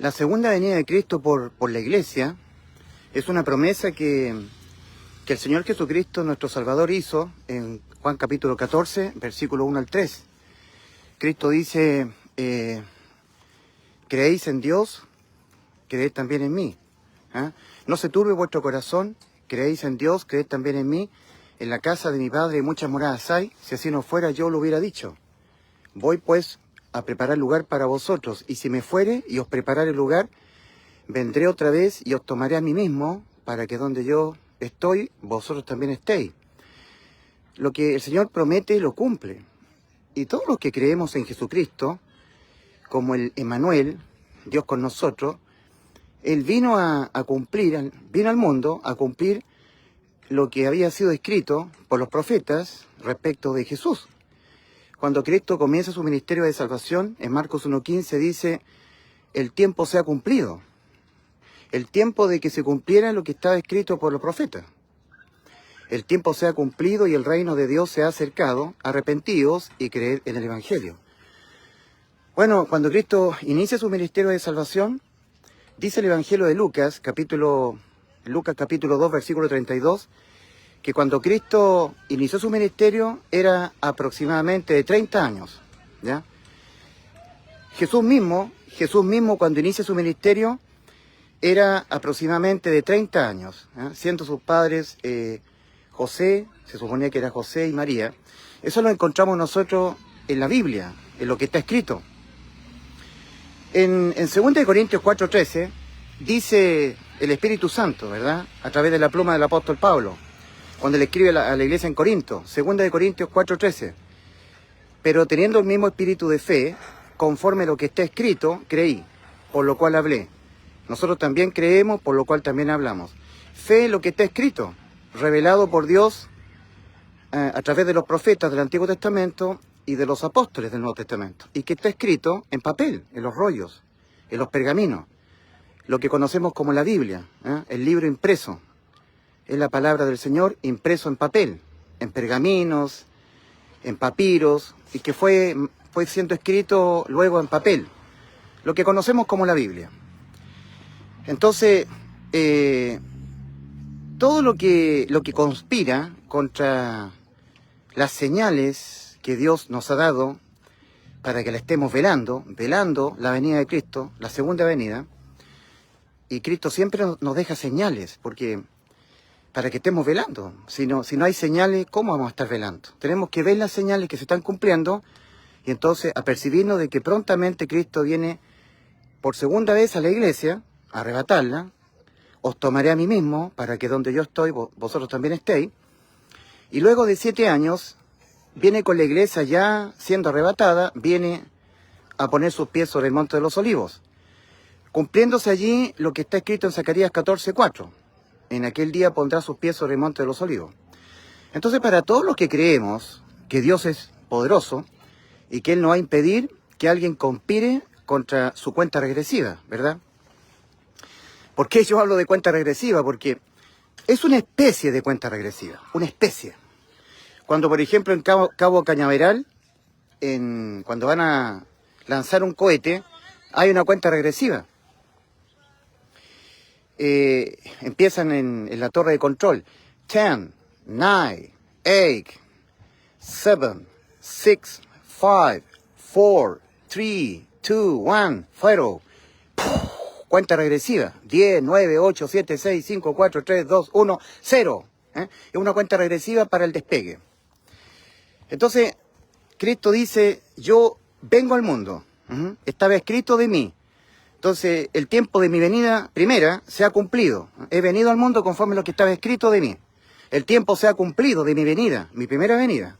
La segunda venida de Cristo por la Iglesia es una promesa que el Señor Jesucristo, nuestro Salvador, hizo en Juan capítulo 14, versículo 1 al 3. Cristo dice, creéis en Dios, creed también en mí. No se turbe vuestro corazón, creéis en Dios, creed también en mí. En la casa de mi Padre muchas moradas hay, si así no fuera yo lo hubiera dicho. Voy pues a preparar lugar para vosotros, y si me fuere y os preparare lugar, vendré otra vez y os tomaré a mí mismo, para que donde yo estoy, vosotros también estéis. Lo que el Señor promete, lo cumple. Y todos los que creemos en Jesucristo, como el Emmanuel, Dios con nosotros, Él vino a cumplir, vino al mundo a cumplir lo que había sido escrito por los profetas respecto de Jesús. Cuando Cristo comienza su ministerio de salvación, en Marcos 1:15 dice, el tiempo se ha cumplido. El tiempo de que se cumpliera lo que estaba escrito por los profetas. El tiempo se ha cumplido y el reino de Dios se ha acercado, arrepentidos y creed en el Evangelio. Bueno, cuando Cristo inicia su ministerio de salvación, dice el Evangelio de Lucas capítulo 2, versículo 32, que cuando Cristo inició su ministerio era aproximadamente de 30 años. ¿Ya? Jesús mismo cuando inicia su ministerio era aproximadamente de 30 años, siendo sus padres José, se suponía que era José y María. Eso lo encontramos nosotros en la Biblia, en lo que está escrito. En 2 Corintios 4:13 dice el Espíritu Santo, ¿verdad? A través de la pluma del apóstol Pablo, cuando le escribe a la iglesia en Corinto, 2 Corintios 4:13. Pero teniendo el mismo espíritu de fe, conforme a lo que está escrito, creí, por lo cual hablé. Nosotros también creemos, por lo cual también hablamos. Fe en lo que está escrito, revelado por Dios a través de los profetas del Antiguo Testamento y de los apóstoles del Nuevo Testamento. Y que está escrito en papel, en los rollos, en los pergaminos. Lo que conocemos como la Biblia, el libro impreso. Es la palabra del Señor impreso en papel, en pergaminos, en papiros, y que fue siendo escrito luego en papel. Lo que conocemos como la Biblia. Entonces, todo lo que conspira contra las señales que Dios nos ha dado para que la estemos velando la venida de Cristo, la segunda venida, y Cristo siempre nos deja señales, porque para que estemos velando. Si no hay señales, ¿cómo vamos a estar velando? Tenemos que ver las señales que se están cumpliendo y entonces apercibirnos de que prontamente Cristo viene por segunda vez a la iglesia, a arrebatarla. Os tomaré a mí mismo para que donde yo estoy, vosotros también estéis. Y luego de 7 años, viene con la iglesia ya siendo arrebatada, viene a poner sus pies sobre el monte de los olivos, cumpliéndose allí lo que está escrito en Zacarías 14:4. En aquel día pondrá sus pies sobre el monte de los olivos. Entonces, para todos los que creemos que Dios es poderoso y que Él no va a impedir que alguien conspire contra su cuenta regresiva, ¿verdad? ¿Por qué yo hablo de cuenta regresiva? Porque es una especie de cuenta regresiva, una especie. Cuando, por ejemplo, en Cabo Cañaveral, cuando van a lanzar un cohete, hay una cuenta regresiva. Empiezan en la torre de control. 10, 9, 8, 7, 6, 5, 4, 3, 2, 1, 0. Cuenta regresiva. 10, 9, 8, 7, 6, 5, 4, 3, 2, 1, 0. Es una cuenta regresiva para el despegue. Entonces, Cristo dice, yo vengo al mundo. Estaba escrito de mí. Entonces, el tiempo de mi venida primera se ha cumplido. He venido al mundo conforme a lo que estaba escrito de mí. El tiempo se ha cumplido de mi venida, mi primera venida.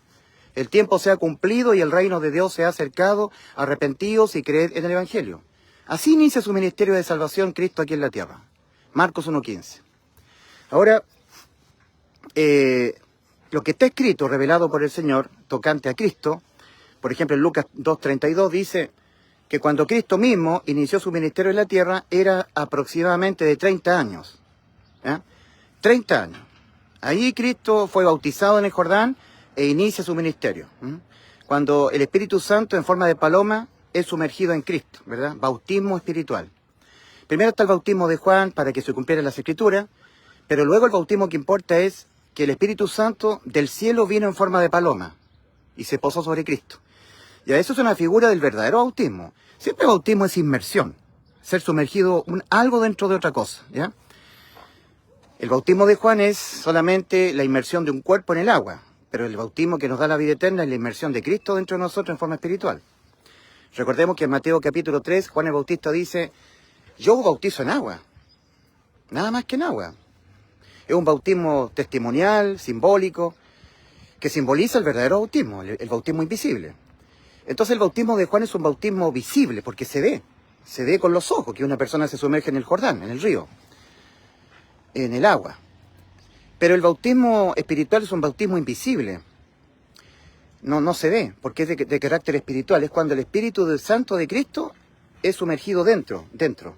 El tiempo se ha cumplido y el reino de Dios se ha acercado, arrepentidos y creed en el Evangelio. Así inicia su ministerio de salvación Cristo aquí en la tierra. Marcos 1:15. Ahora, lo que está escrito, revelado por el Señor, tocante a Cristo, por ejemplo en Lucas 2:32 dice que cuando Cristo mismo inició su ministerio en la tierra era aproximadamente de 30 años. 30 años. Ahí Cristo fue bautizado en el Jordán e inicia su ministerio. Cuando el Espíritu Santo en forma de paloma es sumergido en Cristo, ¿verdad? Bautismo espiritual. Primero está el bautismo de Juan para que se cumplieran las Escrituras, pero luego el bautismo que importa es que el Espíritu Santo del cielo vino en forma de paloma y se posó sobre Cristo. Ya eso es una figura del verdadero bautismo. Siempre el bautismo es inmersión, ser sumergido algo dentro de otra cosa, ¿ya? El bautismo de Juan es solamente la inmersión de un cuerpo en el agua, pero el bautismo que nos da la vida eterna es la inmersión de Cristo dentro de nosotros en forma espiritual. Recordemos que en Mateo capítulo 3, Juan el Bautista dice, yo bautizo en agua, nada más que en agua. Es un bautismo testimonial, simbólico, que simboliza el verdadero bautismo, el bautismo invisible. Entonces el bautismo de Juan es un bautismo visible, porque se ve con los ojos que una persona se sumerge en el Jordán, en el río, en el agua. Pero el bautismo espiritual es un bautismo invisible. No se ve, porque es de carácter espiritual. Es cuando el Espíritu del Santo de Cristo es sumergido dentro.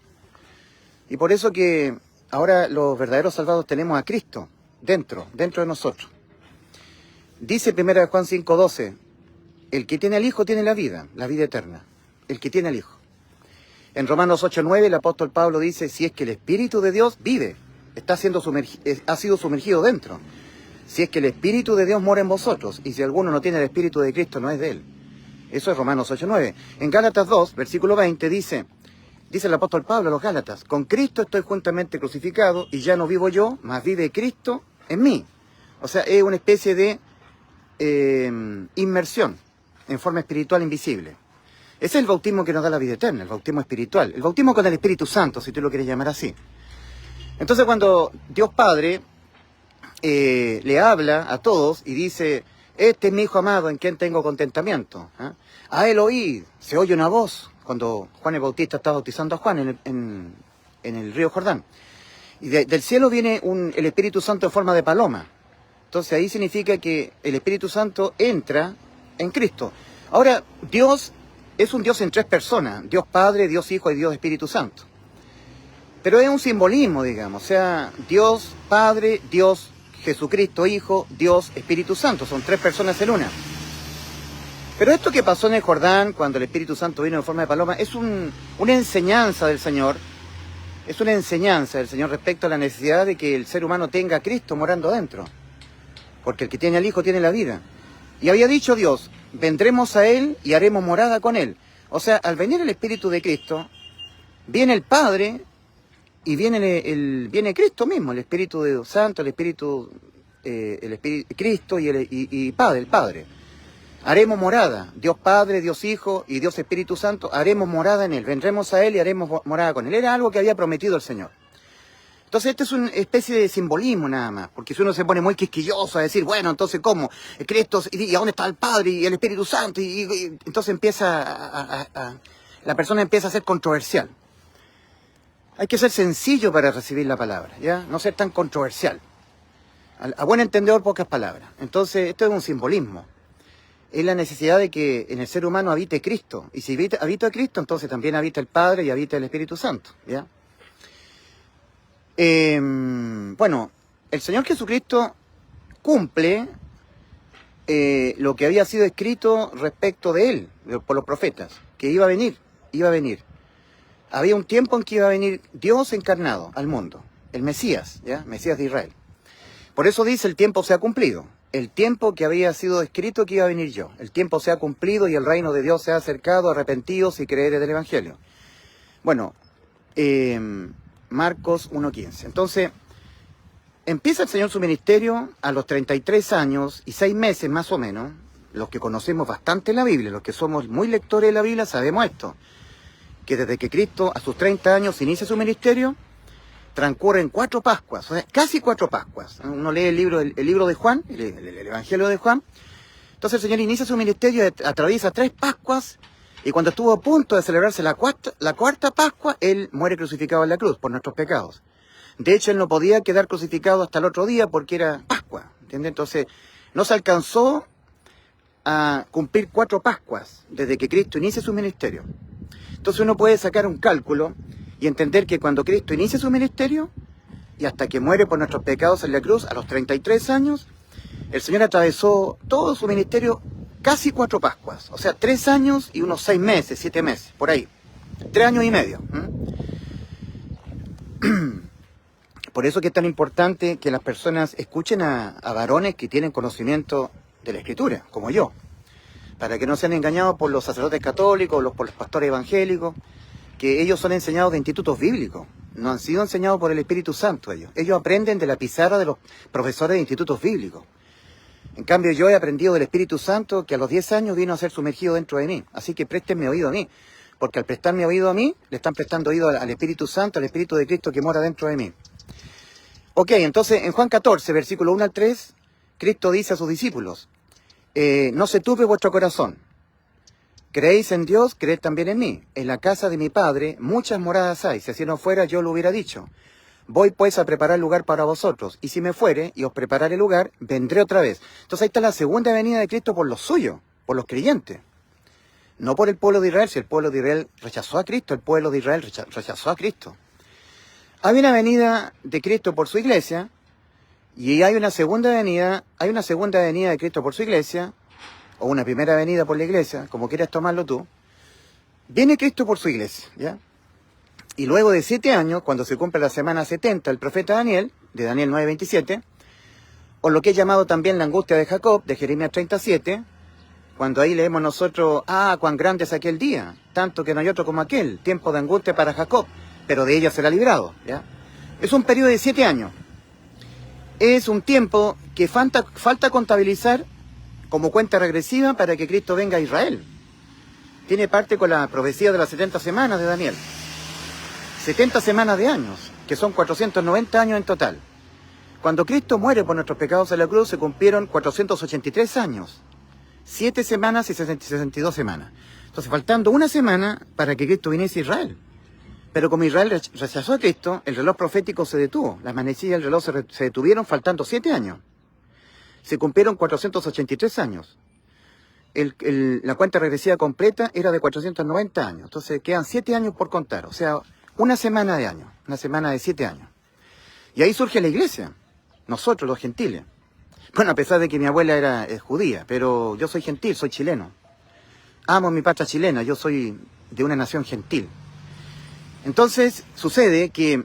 Y por eso que ahora los verdaderos salvados tenemos a Cristo dentro de nosotros. Dice 1 Juan 5:12, el que tiene al Hijo tiene la vida eterna. El que tiene al Hijo. En Romanos 8:9 el apóstol Pablo dice, si es que el Espíritu de Dios vive, ha sido sumergido dentro. Si es que el Espíritu de Dios mora en vosotros, y si alguno no tiene el Espíritu de Cristo, no es de él. Eso es Romanos 8:9. En Gálatas 2, versículo 20, dice el apóstol Pablo a los Gálatas, con Cristo estoy juntamente crucificado, y ya no vivo yo, mas vive Cristo en mí. O sea, es una especie de inmersión en forma espiritual invisible. Ese es el bautismo que nos da la vida eterna, el bautismo espiritual. El bautismo con el Espíritu Santo, si tú lo quieres llamar así. Entonces cuando Dios Padre le habla a todos y dice, este es mi Hijo amado en quien tengo contentamiento. A él oí, se oye una voz, cuando Juan el Bautista está bautizando a Juan en el río Jordán. Y del cielo viene el Espíritu Santo en forma de paloma. Entonces ahí significa que el Espíritu Santo entra en Cristo. Ahora, Dios es un Dios en tres personas, Dios Padre, Dios Hijo y Dios Espíritu Santo. Pero es un simbolismo, digamos, o sea, Dios Padre, Dios Jesucristo Hijo, Dios Espíritu Santo, son tres personas en una. Pero esto que pasó en el Jordán, cuando el Espíritu Santo vino en forma de paloma, es una enseñanza del Señor, respecto a la necesidad de que el ser humano tenga a Cristo morando dentro. Porque el que tiene al Hijo tiene la vida. Y había dicho Dios, vendremos a Él y haremos morada con Él. O sea, al venir el Espíritu de Cristo, viene el Padre y viene Cristo mismo, el Espíritu de Dios Santo, el Espíritu Cristo y Padre, el Padre. Haremos morada, Dios Padre, Dios Hijo y Dios Espíritu Santo, haremos morada en Él. Vendremos a Él y haremos morada con Él. Era algo que había prometido el Señor. Entonces esto es una especie de simbolismo nada más, porque si uno se pone muy quisquilloso a decir, bueno, entonces ¿cómo? Cristo, ¿y a dónde está el Padre y el Espíritu Santo? Y entonces la persona empieza a ser controversial. Hay que ser sencillo para recibir la palabra, ¿ya? No ser tan controversial. A buen entendedor, pocas palabras. Entonces esto es un simbolismo. Es la necesidad de que en el ser humano habite Cristo. Y si habita Cristo, entonces también habita el Padre y habita el Espíritu Santo, ¿ya? Bueno, el Señor Jesucristo cumple lo que había sido escrito respecto de Él, por los profetas, que iba a venir. Había un tiempo en que iba a venir Dios encarnado al mundo, el Mesías, ¿ya? Mesías de Israel. Por eso dice, el tiempo se ha cumplido. El tiempo que había sido escrito que iba a venir yo. El tiempo se ha cumplido y el reino de Dios se ha acercado, arrepentidos y creeré del Evangelio. Bueno, Marcos 1:15. Entonces, empieza el Señor su ministerio a los 33 años y 6 meses más o menos. Los que conocemos bastante la Biblia, los que somos muy lectores de la Biblia, sabemos esto. Que desde que Cristo a sus 30 años inicia su ministerio, transcurren 4 Pascuas, o sea, casi 4 Pascuas. Uno lee el libro de Juan, el Evangelio de Juan. Entonces el Señor inicia su ministerio, atraviesa 3 Pascuas, y cuando estuvo a punto de celebrarse la cuarta Pascua, Él muere crucificado en la cruz por nuestros pecados. De hecho, Él no podía quedar crucificado hasta el otro día porque era Pascua, ¿entiendes? Entonces, no se alcanzó a cumplir 4 Pascuas desde que Cristo inicia su ministerio. Entonces uno puede sacar un cálculo y entender que cuando Cristo inicia su ministerio y hasta que muere por nuestros pecados en la cruz, a los 33 años, el Señor atravesó todo su ministerio casi 4 Pascuas, o sea, 3 años y unos 6 meses, 7 meses, por ahí, 3 años y medio. Por eso que es tan importante que las personas escuchen a varones que tienen conocimiento de la Escritura, como yo, para que no sean engañados por los sacerdotes católicos, por los pastores evangélicos, que ellos son enseñados de institutos bíblicos, no han sido enseñados por el Espíritu Santo ellos. Ellos aprenden de la pizarra de los profesores de institutos bíblicos. En cambio, yo he aprendido del Espíritu Santo que a los 10 años vino a ser sumergido dentro de mí. Así que préstenme oído a mí, porque al prestarme oído a mí, le están prestando oído al Espíritu Santo, al Espíritu de Cristo que mora dentro de mí. Ok, entonces en Juan 14, versículo 1 al 3, Cristo dice a sus discípulos, no se turbe vuestro corazón. Creéis en Dios, creed también en mí. En la casa de mi Padre muchas moradas hay. Si así no fuera, yo lo hubiera dicho. Voy pues a preparar lugar para vosotros. Y si me fuere y os prepararé lugar, vendré otra vez. Entonces ahí está la segunda venida de Cristo por los suyos, por los creyentes. No por el pueblo de Israel. Si el pueblo de Israel rechazó a Cristo, el pueblo de Israel rechazó a Cristo. Hay una venida de Cristo por su iglesia. Y hay una segunda venida de Cristo por su iglesia, o una primera venida por la iglesia, como quieras tomarlo tú. Viene Cristo por su iglesia, ¿ya? Y luego de 7 años, cuando se cumple la semana 70, el profeta Daniel, de Daniel 9:27, o lo que es llamado también la angustia de Jacob, de Jeremías 37, cuando ahí leemos nosotros, cuán grande es aquel día, tanto que no hay otro como aquel, tiempo de angustia para Jacob, pero de ella será librado, ¿ya? Es un periodo de 7 años. Es un tiempo que falta contabilizar como cuenta regresiva para que Cristo venga a Israel. Tiene parte con la profecía de las 70 semanas de Daniel. 70 semanas de años, que son 490 años en total. Cuando Cristo muere por nuestros pecados en la cruz, se cumplieron 483 años. 7 semanas y 62 semanas. Entonces, faltando una semana para que Cristo viniese a Israel. Pero como Israel rechazó a Cristo, el reloj profético se detuvo. Las manecillas del reloj se detuvieron faltando 7 años. Se cumplieron 483 años. La cuenta regresiva completa era de 490 años. Entonces quedan 7 años por contar. O sea, una semana de años. Una semana de 7 años. Y ahí surge la iglesia. Nosotros, los gentiles. Bueno, a pesar de que mi abuela es judía, pero yo soy gentil, soy chileno. Amo mi patria chilena, yo soy de una nación gentil. Entonces, sucede que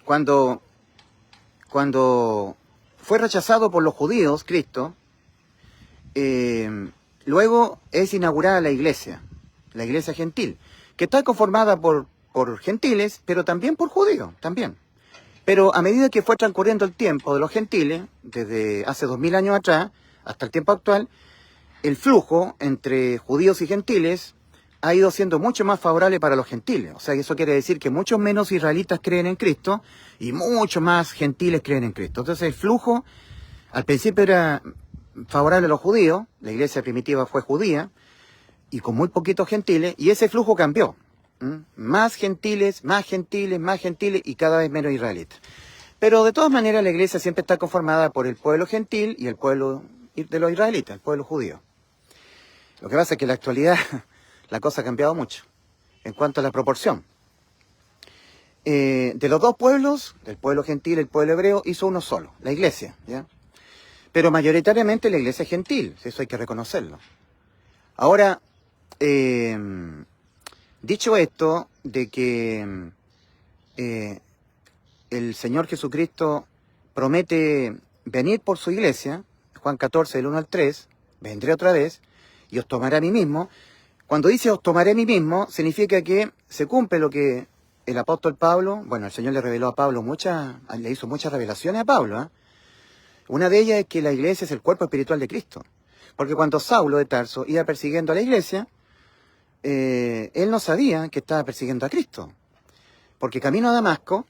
cuando fue rechazado por los judíos, Cristo, luego es inaugurada la iglesia gentil, que está conformada por gentiles, pero también por judíos, también. Pero a medida que fue transcurriendo el tiempo de los gentiles, desde hace 2000 años atrás hasta el tiempo actual, el flujo entre judíos y gentiles ha ido siendo mucho más favorable para los gentiles. O sea, eso quiere decir que muchos menos israelitas creen en Cristo y muchos más gentiles creen en Cristo. Entonces el flujo al principio era favorable a los judíos, la iglesia primitiva fue judía, y con muy poquitos gentiles, y ese flujo cambió. Más gentiles, y cada vez menos israelitas. Pero de todas maneras la iglesia siempre está conformada por el pueblo gentil y el pueblo de los israelitas, el pueblo judío. Lo que pasa es que en la actualidad la cosa ha cambiado mucho en cuanto a la proporción. De los dos pueblos, del pueblo gentil y el pueblo hebreo, hizo uno solo, la iglesia, ¿ya? Pero mayoritariamente la iglesia es gentil, eso hay que reconocerlo. Ahora, dicho esto, de que el Señor Jesucristo promete venir por su iglesia, Juan 14, del 1 al 3, vendré otra vez y os tomaré a mí mismo. Cuando dice os tomaré a mí mismo, significa que se cumple lo que el apóstol Pablo, bueno, el Señor le reveló a Pablo le hizo muchas revelaciones a Pablo, ¿eh? Una de ellas es que la iglesia es el cuerpo espiritual de Cristo. Porque cuando Saulo de Tarso iba persiguiendo a la iglesia, él no sabía que estaba persiguiendo a Cristo. Porque camino a Damasco,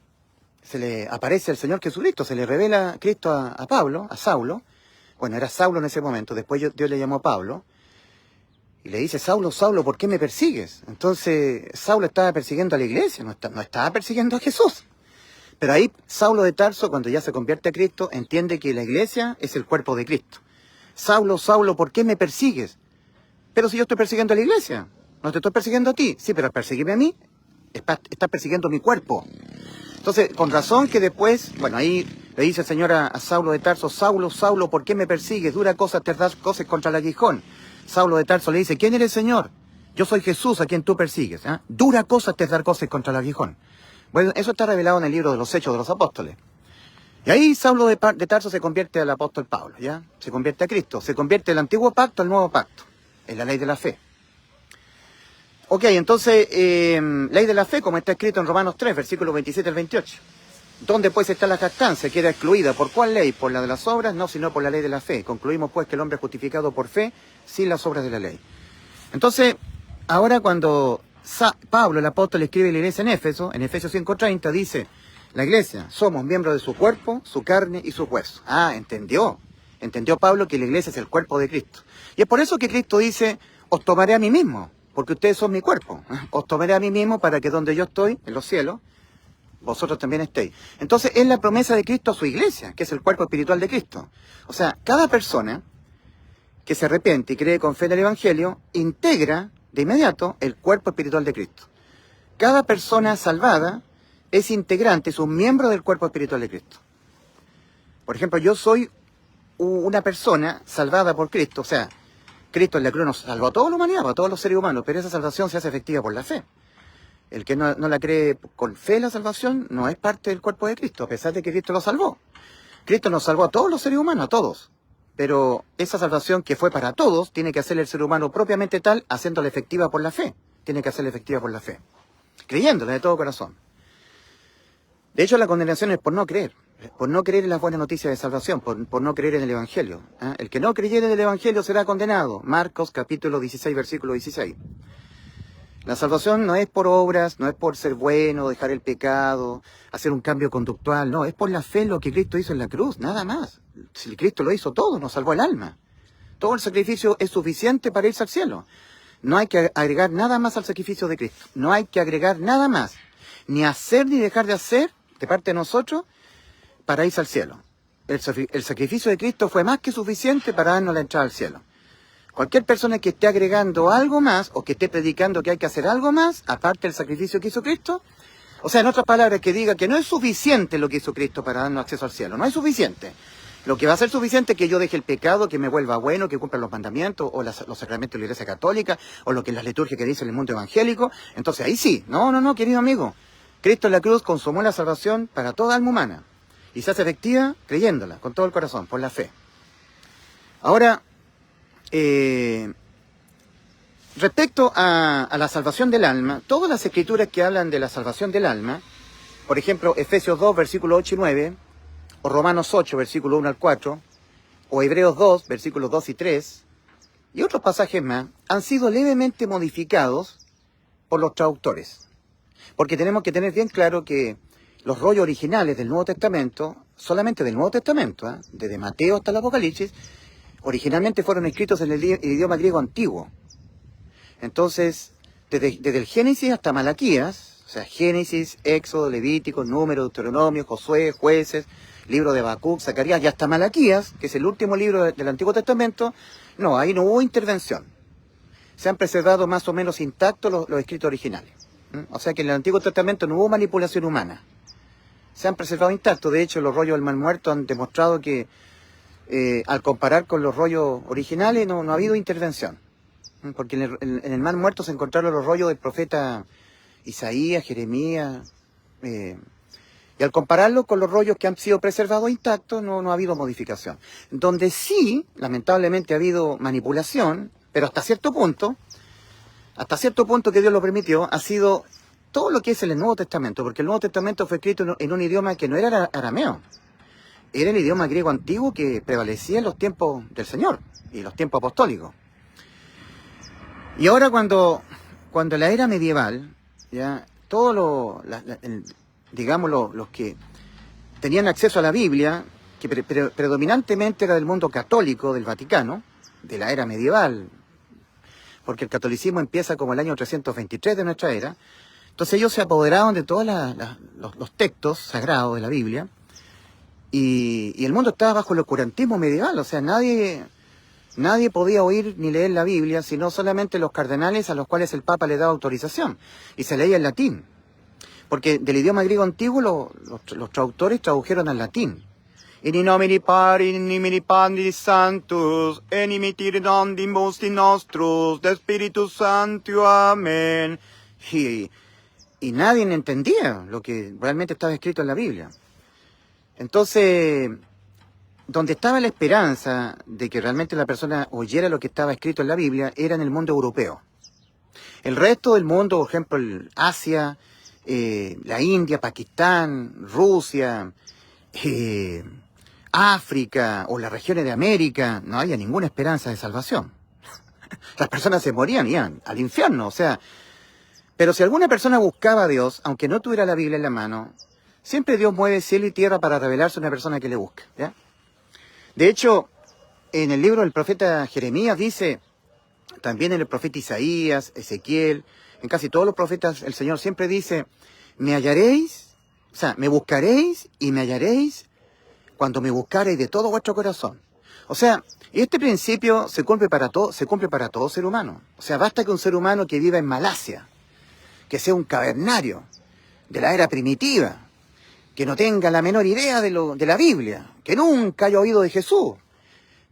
se le aparece el Señor Jesucristo, se le revela Cristo a Pablo, a Saulo. Bueno, era Saulo en ese momento, después Dios le llamó Pablo. Y le dice, Saulo, Saulo, ¿por qué me persigues? Entonces, Saulo estaba persiguiendo a la iglesia, no estaba persiguiendo a Jesús. Pero ahí, Saulo de Tarso, cuando ya se convierte a Cristo, entiende que la iglesia es el cuerpo de Cristo. Saulo, Saulo, ¿por qué me persigues? Pero si yo estoy persiguiendo a la iglesia, no te estoy persiguiendo a ti. Sí, pero al perseguirme a mí, estás persiguiendo mi cuerpo. Entonces, con razón que después, bueno, ahí le dice el Señor a Saulo de Tarso, Saulo, Saulo, ¿por qué me persigues? Dura cosa te das cosas contra el aguijón. Saulo de Tarso le dice, ¿quién eres, Señor? Yo soy Jesús a quien tú persigues. ¿Eh? Dura cosa te dar cosas contra el aguijón. Bueno, eso está revelado en el libro de los Hechos de los Apóstoles. Y ahí Saulo de Tarso se convierte al apóstol Pablo, ¿ya? Se convierte a Cristo, se convierte del antiguo pacto al nuevo pacto, en la ley de la fe. Ok, entonces, ley de la fe, como está escrito en Romanos 3, versículos 27 al 28. ¿Dónde pues está la jactancia? Que era excluida. ¿Por cuál ley? ¿Por la de las obras? No, sino por la ley de la fe. Concluimos pues que el hombre es justificado por fe, sin las obras de la ley. Entonces, ahora cuando Pablo, el apóstol, escribe a la iglesia en Éfeso, en Efesios 5:30, dice, la iglesia, somos miembros de su cuerpo, su carne y su hueso. Ah, entendió. Entendió Pablo que la iglesia es el cuerpo de Cristo. Y es por eso que Cristo dice, os tomaré a mí mismo, porque ustedes son mi cuerpo. Os tomaré a mí mismo para que donde yo estoy, en los cielos, vosotros también estéis. Entonces es la promesa de Cristo a su iglesia, que es el cuerpo espiritual de Cristo. O sea, cada persona que se arrepiente y cree con fe en el Evangelio, integra de inmediato el cuerpo espiritual de Cristo. Cada persona salvada es integrante, es un miembro del cuerpo espiritual de Cristo. Por ejemplo, yo soy una persona salvada por Cristo, o sea, Cristo en la cruz nos salvó a toda la humanidad, a todos los seres humanos, pero esa salvación se hace efectiva por la fe. El que no la cree con fe la salvación no es parte del cuerpo de Cristo, a pesar de que Cristo lo salvó. Cristo nos salvó a todos los seres humanos, a todos. Pero esa salvación que fue para todos, tiene que hacerle el ser humano propiamente tal, haciéndola efectiva por la fe. Tiene que hacerla efectiva por la fe. Creyéndola de todo corazón. De hecho, la condenación es por no creer en las buenas noticias de salvación, por no creer en el Evangelio. ¿Eh? El que no creyere en el Evangelio será condenado. Marcos capítulo 16, versículo 16. La salvación no es por obras, no es por ser bueno, dejar el pecado, hacer un cambio conductual, no, es por la fe en lo que Cristo hizo en la cruz, nada más. Si Cristo lo hizo todo, nos salvó el alma. Todo el sacrificio es suficiente para irse al cielo. No hay que agregar nada más al sacrificio de Cristo. No hay que agregar nada más. Ni hacer ni dejar de hacer, de parte de nosotros, para irse al cielo. El sacrificio de Cristo fue más que suficiente para darnos la entrada al cielo. Cualquier persona que esté agregando algo más o que esté predicando que hay que hacer algo más, aparte del sacrificio que hizo Cristo, o sea, en otras palabras, que diga que no es suficiente lo que hizo Cristo para darnos acceso al cielo, no es suficiente. Lo que va a ser suficiente es que yo deje el pecado, que me vuelva bueno, que cumpla los mandamientos o los sacramentos de la Iglesia Católica o lo que es la liturgia que dice el mundo evangélico. Entonces ahí sí, no, querido amigo. Cristo en la cruz consumó la salvación para toda alma humana y se hace efectiva creyéndola con todo el corazón, por la fe. Ahora, respecto a la salvación del alma, todas las escrituras que hablan de la salvación del alma, por ejemplo, Efesios 2, versículos 8 y 9, o Romanos 8, versículos 1 al 4, o Hebreos 2, versículos 2 y 3, y otros pasajes más, han sido levemente modificados por los traductores. Porque tenemos que tener bien claro que los rollos originales del Nuevo Testamento, solamente del Nuevo Testamento, desde Mateo hasta el Apocalipsis, originalmente fueron escritos en el idioma griego antiguo. Entonces, desde el Génesis hasta Malaquías, o sea, Génesis, Éxodo, Levítico, Número, Deuteronomio, Josué, Jueces, libro de Habacuc, Zacarías, y hasta Malaquías, que es el último libro del Antiguo Testamento, no, ahí no hubo intervención. Se han preservado más o menos intactos los escritos originales. O sea que en el Antiguo Testamento no hubo manipulación humana. Se han preservado intactos. De hecho, los rollos del Mar Muerto han demostrado que al comparar con los rollos originales no ha habido intervención. Porque en el Mar Muerto se encontraron los rollos del profeta Isaías, Jeremías, y al compararlo con los rollos que han sido preservados intactos no ha habido modificación. Donde sí, lamentablemente, ha habido manipulación, pero hasta cierto punto que Dios lo permitió, ha sido todo lo que es el Nuevo Testamento, porque el Nuevo Testamento fue escrito en un idioma que no era arameo. Era el idioma griego antiguo que prevalecía en los tiempos del Señor y los tiempos apostólicos. Y ahora cuando en la era medieval, ya todos los que tenían acceso a la Biblia, que predominantemente era del mundo católico, del Vaticano, de la era medieval, porque el catolicismo empieza como el año 323 de nuestra era, entonces ellos se apoderaron de todos los textos sagrados de la Biblia, y el mundo estaba bajo el oscurantismo medieval, o sea, nadie podía oír ni leer la Biblia, sino solamente los cardenales a los cuales el Papa le daba autorización, y se leía en latín, porque del idioma griego antiguo los traductores tradujeron al latín. In nomine Patri, in nomine Patris Sanctus, et in mitire Domini nostros, de Spiritus Sanctus, amén. Y y nadie entendía lo que realmente estaba escrito en la Biblia. Entonces, donde estaba la esperanza de que realmente la persona oyera lo que estaba escrito en la Biblia era en el mundo europeo. El resto del mundo, por ejemplo, Asia, la India, Pakistán, Rusia, África o las regiones de América, no había ninguna esperanza de salvación. Las personas se morían y iban al infierno, o sea. Pero si alguna persona buscaba a Dios, aunque no tuviera la Biblia en la mano, siempre Dios mueve cielo y tierra para revelarse a una persona que le busca, ¿ya? De hecho, en el libro del profeta Jeremías dice, también en el profeta Isaías, Ezequiel, en casi todos los profetas, el Señor siempre dice, me hallaréis, o sea, me buscaréis y me hallaréis cuando me buscaréis de todo vuestro corazón. O sea, este principio se cumple para todo ser humano. O sea, basta que un ser humano que viva en Malasia, que sea un cavernario de la era primitiva, que no tenga la menor idea de la Biblia, que nunca haya oído de Jesús,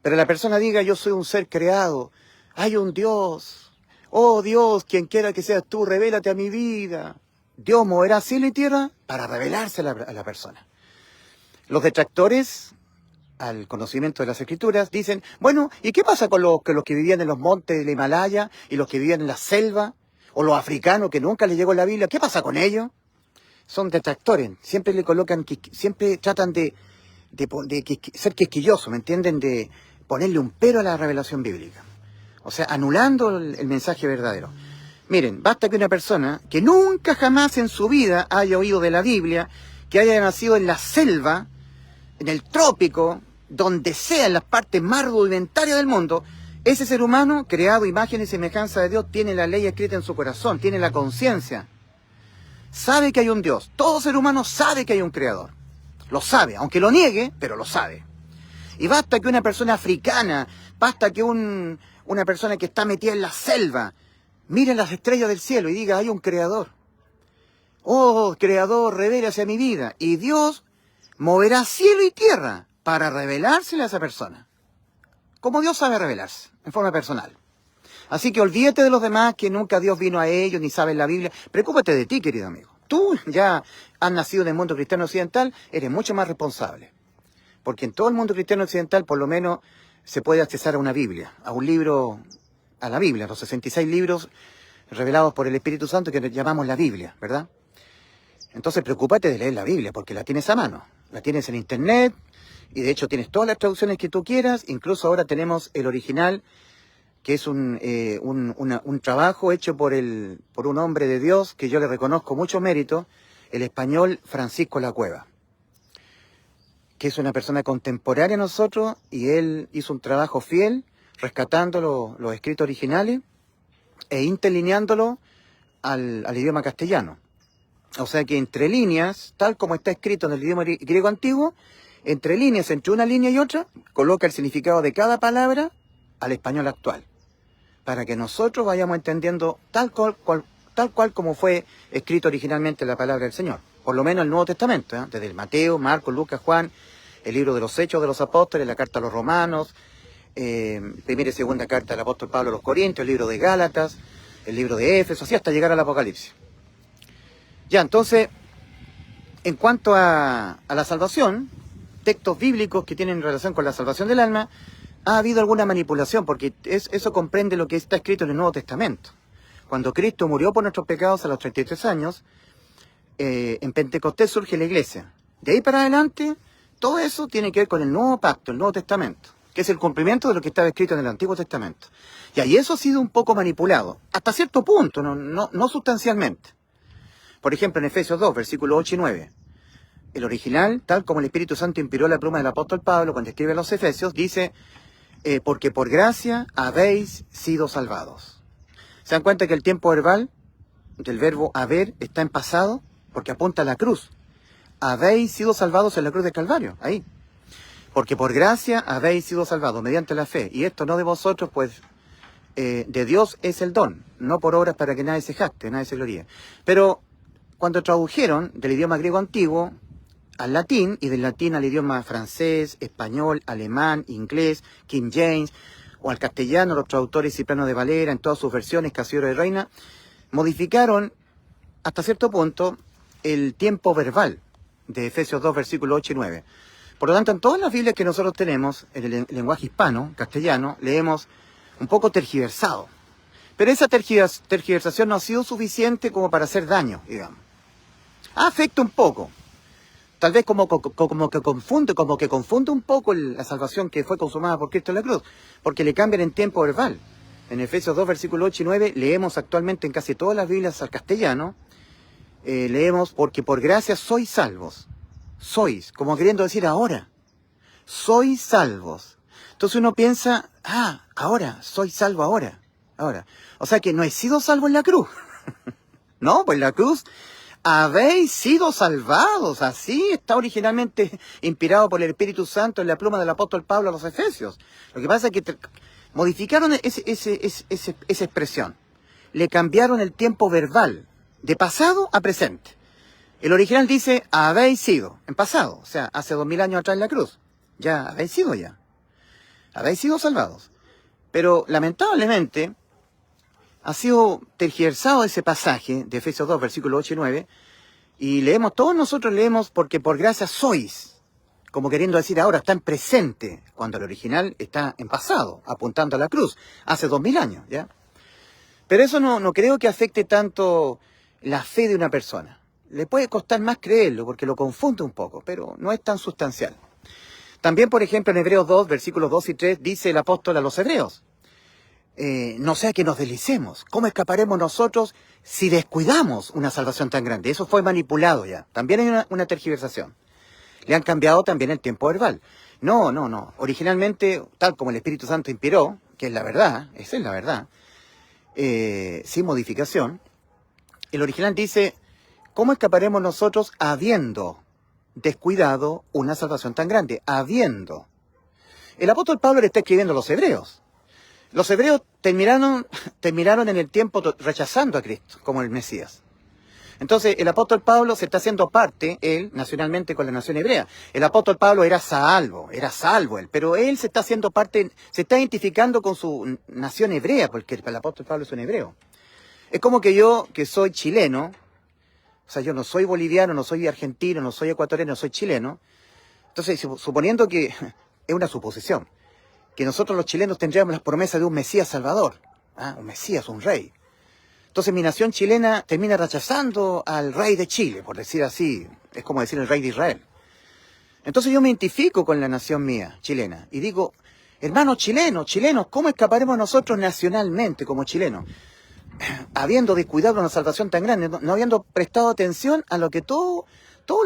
pero la persona diga, yo soy un ser creado, hay un Dios, oh Dios, quien quiera que seas tú, revélate a mi vida. Dios moverá cielo y tierra para revelarse a la persona. Los detractores al conocimiento de las Escrituras dicen, bueno, ¿y qué pasa con los que vivían en los montes del Himalaya y los que vivían en la selva? O los africanos que nunca les llegó la Biblia, ¿qué pasa con ellos? Son detractores, siempre le colocan, siempre tratan de ser quisquillosos, ¿me entienden? De ponerle un pero a la revelación bíblica. O sea, anulando el mensaje verdadero. Miren, basta que una persona que nunca jamás en su vida haya oído de la Biblia, que haya nacido en la selva, en el trópico, donde sea, en las partes más rudimentarias del mundo, ese ser humano, creado imagen y semejanza de Dios, tiene la ley escrita en su corazón, tiene la conciencia. Sabe que hay un Dios. Todo ser humano sabe que hay un creador. Lo sabe, aunque lo niegue, pero lo sabe. Y basta que una persona africana, basta que una persona que está metida en la selva, mire las estrellas del cielo y diga, hay un creador. Oh, creador, revela hacia mi vida. Y Dios moverá cielo y tierra para revelársele a esa persona. Como Dios sabe revelarse, en forma personal. Así que olvídate de los demás que nunca Dios vino a ellos ni saben la Biblia. Preocúpate de ti, querido amigo. Tú ya has nacido en el mundo cristiano occidental, eres mucho más responsable. Porque en todo el mundo cristiano occidental, por lo menos, se puede accesar a una Biblia, a un libro, a la Biblia, los 66 libros revelados por el Espíritu Santo que llamamos la Biblia, ¿verdad? Entonces, preocúpate de leer la Biblia, porque la tienes a mano. La tienes en internet, y de hecho tienes todas las traducciones que tú quieras. Incluso ahora tenemos el original, que es un trabajo hecho por un hombre de Dios, que yo le reconozco mucho mérito, el español Francisco Lacueva, que es una persona contemporánea a nosotros, y él hizo un trabajo fiel, rescatando los escritos originales e interlineándolo al idioma castellano. O sea que entre líneas, tal como está escrito en el idioma griego antiguo, entre líneas, entre una línea y otra, coloca el significado de cada palabra al español actual, para que nosotros vayamos entendiendo tal cual como fue escrito originalmente la palabra del Señor. Por lo menos el Nuevo Testamento, ¿eh? Desde el Mateo, Marcos, Lucas, Juan, el libro de los Hechos de los Apóstoles, la carta a los Romanos, primera y segunda carta del apóstol Pablo a los Corintios, el libro de Gálatas, el libro de Éfeso, así hasta llegar al Apocalipsis. Ya, entonces, en cuanto a la salvación, textos bíblicos que tienen relación con la salvación del alma, ha habido alguna manipulación, porque eso comprende lo que está escrito en el Nuevo Testamento. Cuando Cristo murió por nuestros pecados a los 33 años, en Pentecostés surge la iglesia. De ahí para adelante, todo eso tiene que ver con el nuevo pacto, el Nuevo Testamento, que es el cumplimiento de lo que estaba escrito en el Antiguo Testamento. Y ahí eso ha sido un poco manipulado, hasta cierto punto, no sustancialmente. Por ejemplo, en Efesios 2, versículos 8 y 9. El original, tal como el Espíritu Santo inspiró la pluma del apóstol Pablo cuando escribe a los Efesios, dice, porque por gracia habéis sido salvados. ¿Se dan cuenta que el tiempo verbal del verbo haber está en pasado? Porque apunta a la cruz. Habéis sido salvados en la cruz del Calvario, ahí. Porque por gracia habéis sido salvados mediante la fe. Y esto no de vosotros, pues de Dios es el don, no por obras para que nadie se jacte, nadie se gloríe. Pero cuando tradujeron del idioma griego antiguo al latín, y del latín al idioma francés, español, alemán, inglés, King James, o al castellano, los traductores Cipriano de Valera, en todas sus versiones, Casiodoro de Reina, modificaron hasta cierto punto el tiempo verbal de Efesios 2, versículos 8 y 9. Por lo tanto, en todas las Biblias que nosotros tenemos, en el lenguaje hispano, castellano, leemos un poco tergiversado. Pero esa tergiversación no ha sido suficiente como para hacer daño, digamos. Afecta un poco. Tal vez como que confunde un poco la salvación que fue consumada por Cristo en la cruz, porque le cambian en tiempo verbal. En Efesios 2, versículos 8 y 9, leemos actualmente en casi todas las Biblias al castellano, leemos, porque por gracia sois salvos. Sois, como queriendo decir ahora. Sois salvos. Entonces uno piensa, ahora, soy salvo ahora. O sea que no he sido salvo en la cruz. No, pues en la cruz habéis sido salvados. Así está originalmente inspirado por el Espíritu Santo en la pluma del apóstol Pablo a los Efesios. Lo que pasa es que modificaron esa expresión. Le cambiaron el tiempo verbal, de pasado a presente. El original dice, habéis sido, en pasado, o sea, hace 2000 años atrás en la cruz. Ya, habéis sido ya. Habéis sido salvados. Pero, lamentablemente, ha sido tergiversado ese pasaje de Efesios 2, versículos 8 y 9, y todos nosotros leemos, porque por gracia sois, como queriendo decir ahora, está en presente, cuando el original está en pasado, apuntando a la cruz, hace 2000 años, ¿ya? Pero eso no creo que afecte tanto la fe de una persona. Le puede costar más creerlo, porque lo confunde un poco, pero no es tan sustancial. También, por ejemplo, en Hebreos 2, versículos 2 y 3, dice el apóstol a los hebreos, no sea que nos deslicemos. ¿Cómo escaparemos nosotros si descuidamos una salvación tan grande? Eso fue manipulado ya. También hay una tergiversación. Le han cambiado también el tiempo verbal. No. Originalmente, tal como el Espíritu Santo inspiró, que es la verdad, esa es la verdad, sin modificación, el original dice, ¿cómo escaparemos nosotros habiendo descuidado una salvación tan grande? Habiendo. El apóstol Pablo le está escribiendo a los hebreos. Los hebreos terminaron en el tiempo rechazando a Cristo como el Mesías. Entonces, el apóstol Pablo se está haciendo parte, él, nacionalmente con la nación hebrea. El apóstol Pablo era salvo él, pero él se está haciendo parte, se está identificando con su nación hebrea, porque el apóstol Pablo es un hebreo. Es como que yo, que soy chileno, o sea, yo no soy boliviano, no soy argentino, no soy ecuatoriano, soy chileno. Entonces, suponiendo que, es una suposición, que nosotros los chilenos tendríamos las promesas de un Mesías Salvador, un Mesías, un rey. Entonces mi nación chilena termina rechazando al rey de Chile, por decir así, es como decir el rey de Israel. Entonces yo me identifico con la nación mía, chilena, y digo, hermanos chilenos, ¿cómo escaparemos nosotros nacionalmente como chilenos? Habiendo descuidado una salvación tan grande, no habiendo prestado atención a lo que todo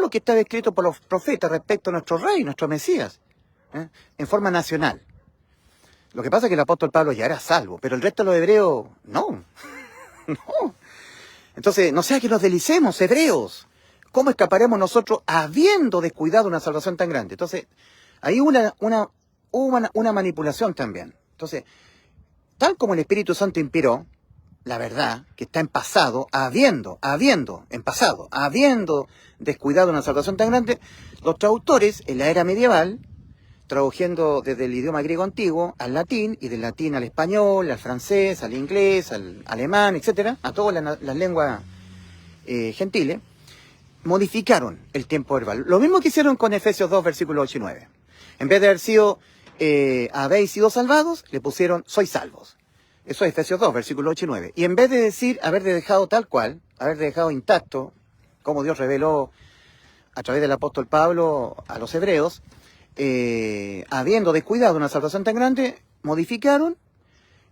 lo que estaba escrito por los profetas respecto a nuestro rey, nuestro Mesías, en forma nacional. Lo que pasa es que el apóstol Pablo ya era salvo, pero el resto de los hebreos, no. No. Entonces, no sea que nos deslicemos, hebreos. ¿Cómo escaparemos nosotros habiendo descuidado una salvación tan grande? Entonces, hay una manipulación también. Entonces, tal como el Espíritu Santo inspiró, la verdad, que está en pasado, habiendo descuidado una salvación tan grande, los traductores en la era medieval, traduciendo desde el idioma griego antiguo al latín, y del latín al español, al francés, al inglés, al alemán, etcétera, a todas las lenguas gentiles, modificaron el tiempo verbal. Lo mismo que hicieron con Efesios 2, versículos 8 y 9. En vez de haber sido, habéis sido salvados, le pusieron, sois salvos. Eso es Efesios 2, versículos 8 y 9. Y en vez de decir, haber dejado tal cual, haber dejado intacto, como Dios reveló a través del apóstol Pablo a los hebreos, habiendo descuidado una salvación tan grande, modificaron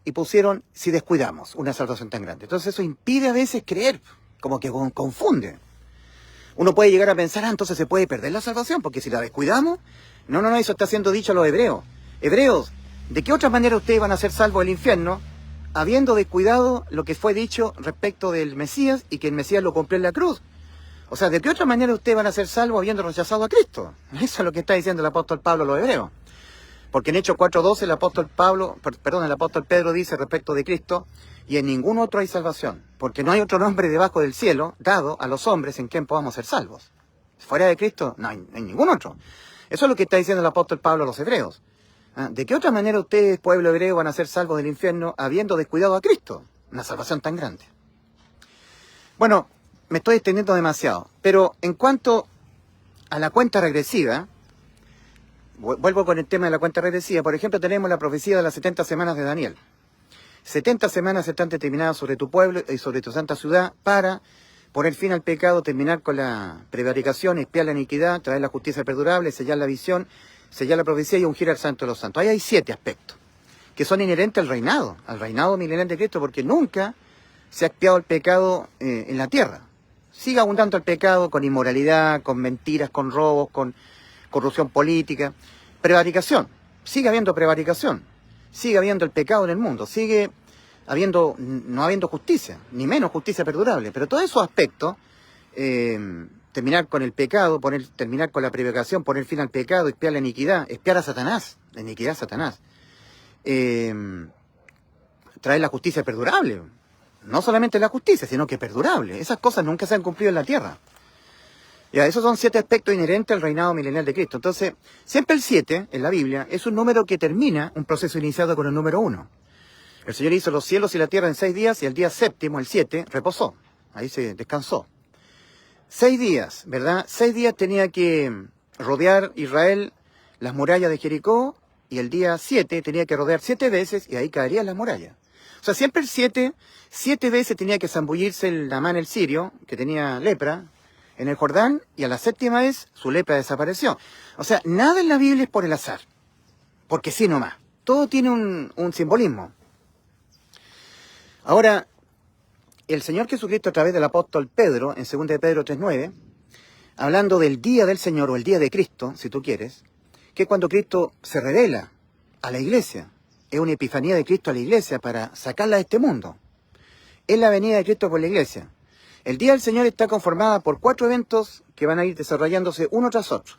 y pusieron, si descuidamos una salvación tan grande. Entonces eso impide a veces creer, como que confunde. Uno puede llegar a pensar, entonces se puede perder la salvación, porque si la descuidamos, no, eso está siendo dicho a los hebreos. Hebreos, ¿de qué otra manera ustedes van a ser salvos del infierno, habiendo descuidado lo que fue dicho respecto del Mesías y que el Mesías lo cumplió en la cruz? O sea, ¿de qué otra manera ustedes van a ser salvos habiendo rechazado a Cristo? Eso es lo que está diciendo el apóstol Pablo a los hebreos. Porque en Hechos 4:12 el apóstol Pedro dice respecto de Cristo, y en ningún otro hay salvación, porque no hay otro nombre debajo del cielo dado a los hombres en quien podamos ser salvos. Fuera de Cristo no hay ningún otro. Eso es lo que está diciendo el apóstol Pablo a los hebreos. ¿De qué otra manera ustedes, pueblo hebreo, van a ser salvos del infierno habiendo descuidado a Cristo? Una salvación tan grande. Bueno, me estoy extendiendo demasiado, pero en cuanto a la cuenta regresiva, vuelvo con el tema de la cuenta regresiva. Por ejemplo, tenemos la profecía de las 70 semanas de Daniel. 70 semanas están determinadas sobre tu pueblo y sobre tu santa ciudad para poner fin al pecado, terminar con la prevaricación, expiar la iniquidad, traer la justicia perdurable, sellar la visión, sellar la profecía y ungir al santo de los santos. Ahí hay 7 aspectos que son inherentes al reinado milenial de Cristo, porque nunca se ha expiado el pecado en la tierra. Sigue abundando el pecado con inmoralidad, con mentiras, con robos, con corrupción política, prevaricación. Sigue habiendo prevaricación, sigue habiendo el pecado en el mundo, sigue habiendo, no habiendo justicia, ni menos justicia perdurable. Pero todos esos aspectos, terminar con el pecado, terminar con la prevaricación, poner fin al pecado, expiar la iniquidad, expiar a Satanás, la iniquidad a Satanás, traer la justicia perdurable. No solamente la justicia, sino que perdurable. Esas cosas nunca se han cumplido en la tierra. Ya, esos son 7 aspectos inherentes al reinado milenial de Cristo. Entonces, siempre el 7 en la Biblia es un número que termina un proceso iniciado con el número 1. El Señor hizo los cielos y la tierra en 6 días y el día séptimo, el 7, reposó. Ahí se descansó. 6 días, ¿verdad? 6 días tenía que rodear Israel las murallas de Jericó y el día 7 tenía que rodear 7 veces y ahí caerían las murallas. O sea, siempre el 7 veces tenía que zambullirse el Naamán el sirio, que tenía lepra, en el Jordán, y a la 7ª vez su lepra desapareció. O sea, nada en la Biblia es por el azar, porque sí nomás. Todo tiene un simbolismo. Ahora, el Señor Jesucristo a través del apóstol Pedro, en 2 de Pedro 3:9, hablando del día del Señor, o el día de Cristo, si tú quieres, que es cuando Cristo se revela a la iglesia. Es una epifanía de Cristo a la iglesia para sacarla de este mundo. Es la venida de Cristo por la iglesia. El día del Señor está conformada por 4 eventos que van a ir desarrollándose uno tras otro.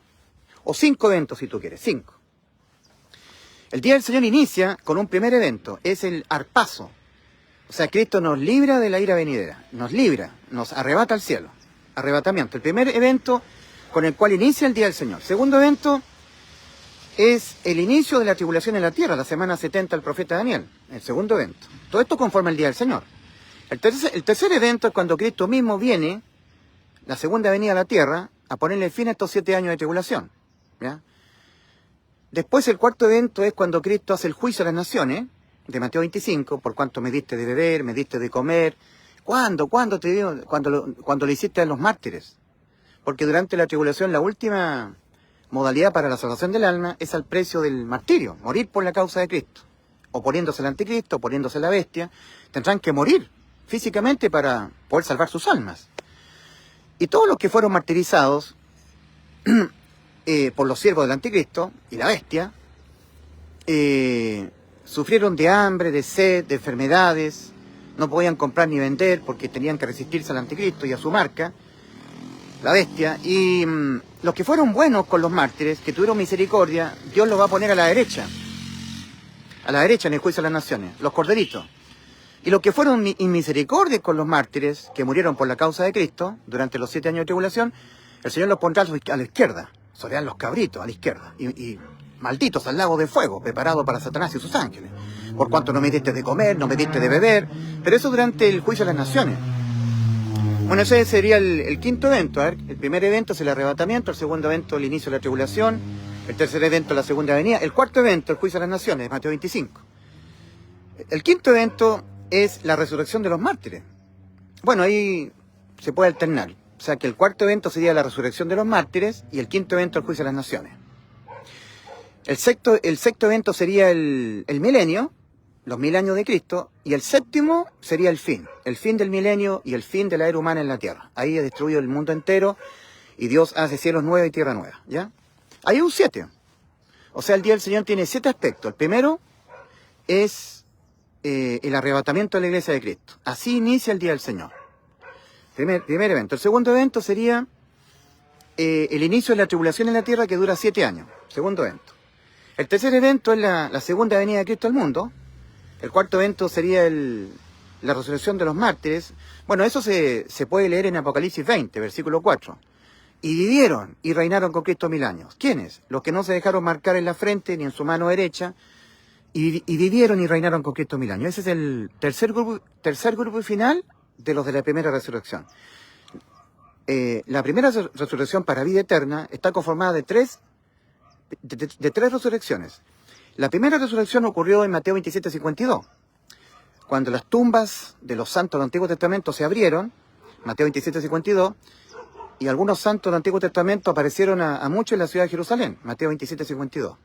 O 5 eventos si tú quieres, 5. El día del Señor inicia con un primer evento, es el arpazo. O sea, Cristo nos libra de la ira venidera, nos libra, nos arrebata al cielo. Arrebatamiento. El primer evento con el cual inicia el día del Señor. Segundo evento es el inicio de la tribulación en la tierra, la semana 70 del profeta Daniel, el segundo evento. Todo esto conforma el día del Señor. El tercer evento es cuando Cristo mismo viene, la segunda venida a la tierra, a ponerle fin a estos 7 años de tribulación. ¿Ya? Después el cuarto evento es cuando Cristo hace el juicio a las naciones, de Mateo 25, por cuánto me diste de beber, me diste de comer. ¿Cuándo te dio? Cuando lo hiciste a los mártires. Porque durante la tribulación la última modalidad para la salvación del alma es al precio del martirio, morir por la causa de Cristo. Oponiéndose al anticristo, oponiéndose a la bestia, tendrán que morir físicamente para poder salvar sus almas. Y todos los que fueron martirizados por los siervos del anticristo y la bestia, sufrieron de hambre, de sed, de enfermedades, no podían comprar ni vender porque tenían que resistirse al anticristo y a su marca, la bestia. Y los que fueron buenos con los mártires, que tuvieron misericordia, Dios los va a poner a la derecha en el juicio de las naciones, los corderitos. Y los que fueron inmisericordia con los mártires, que murieron por la causa de Cristo, durante los 7 años de tribulación, el Señor los pondrá a la izquierda, serán los cabritos a la izquierda, y malditos al lago de fuego, preparado para Satanás y sus ángeles, por cuanto no me diste de comer, no me diste de beber, pero eso durante el juicio de las naciones. Bueno, ese sería el quinto evento. El primer evento es el arrebatamiento, el segundo evento el inicio de la tribulación, el tercer evento la segunda venida, el cuarto evento el juicio de las naciones, Mateo 25. El quinto evento es la resurrección de los mártires. Bueno, ahí se puede alternar. O sea que el cuarto evento sería la resurrección de los mártires y el quinto evento el juicio de las naciones. El sexto evento sería el milenio, los 1000 años de Cristo, y el séptimo sería el fin del milenio y el fin de la era humana en la tierra. Ahí es destruido el mundo entero y Dios hace cielos nuevos y tierra nueva, ¿ya? Hay un 7. O sea, el día del Señor tiene 7 aspectos. El primero es el arrebatamiento de la iglesia de Cristo. Así inicia el día del Señor. Primer evento. El segundo evento sería el inicio de la tribulación en la tierra que dura 7 años. Segundo evento. El tercer evento es la segunda venida de Cristo al mundo. El cuarto evento sería la resurrección de los mártires. Bueno, eso se puede leer en Apocalipsis 20, versículo 4. Y vivieron y reinaron con Cristo 1000 años. ¿Quiénes? Los que no se dejaron marcar en la frente ni en su mano derecha. Y vivieron y reinaron con Cristo 1000 años. Ese es el tercer grupo y final de los de la primera resurrección. la primera resurrección para vida eterna está conformada de tres resurrecciones. La primera resurrección ocurrió en Mateo 27:52, cuando las tumbas de los santos del Antiguo Testamento se abrieron, Mateo 27:52, y algunos santos del Antiguo Testamento aparecieron a muchos en la ciudad de Jerusalén, Mateo 27:52.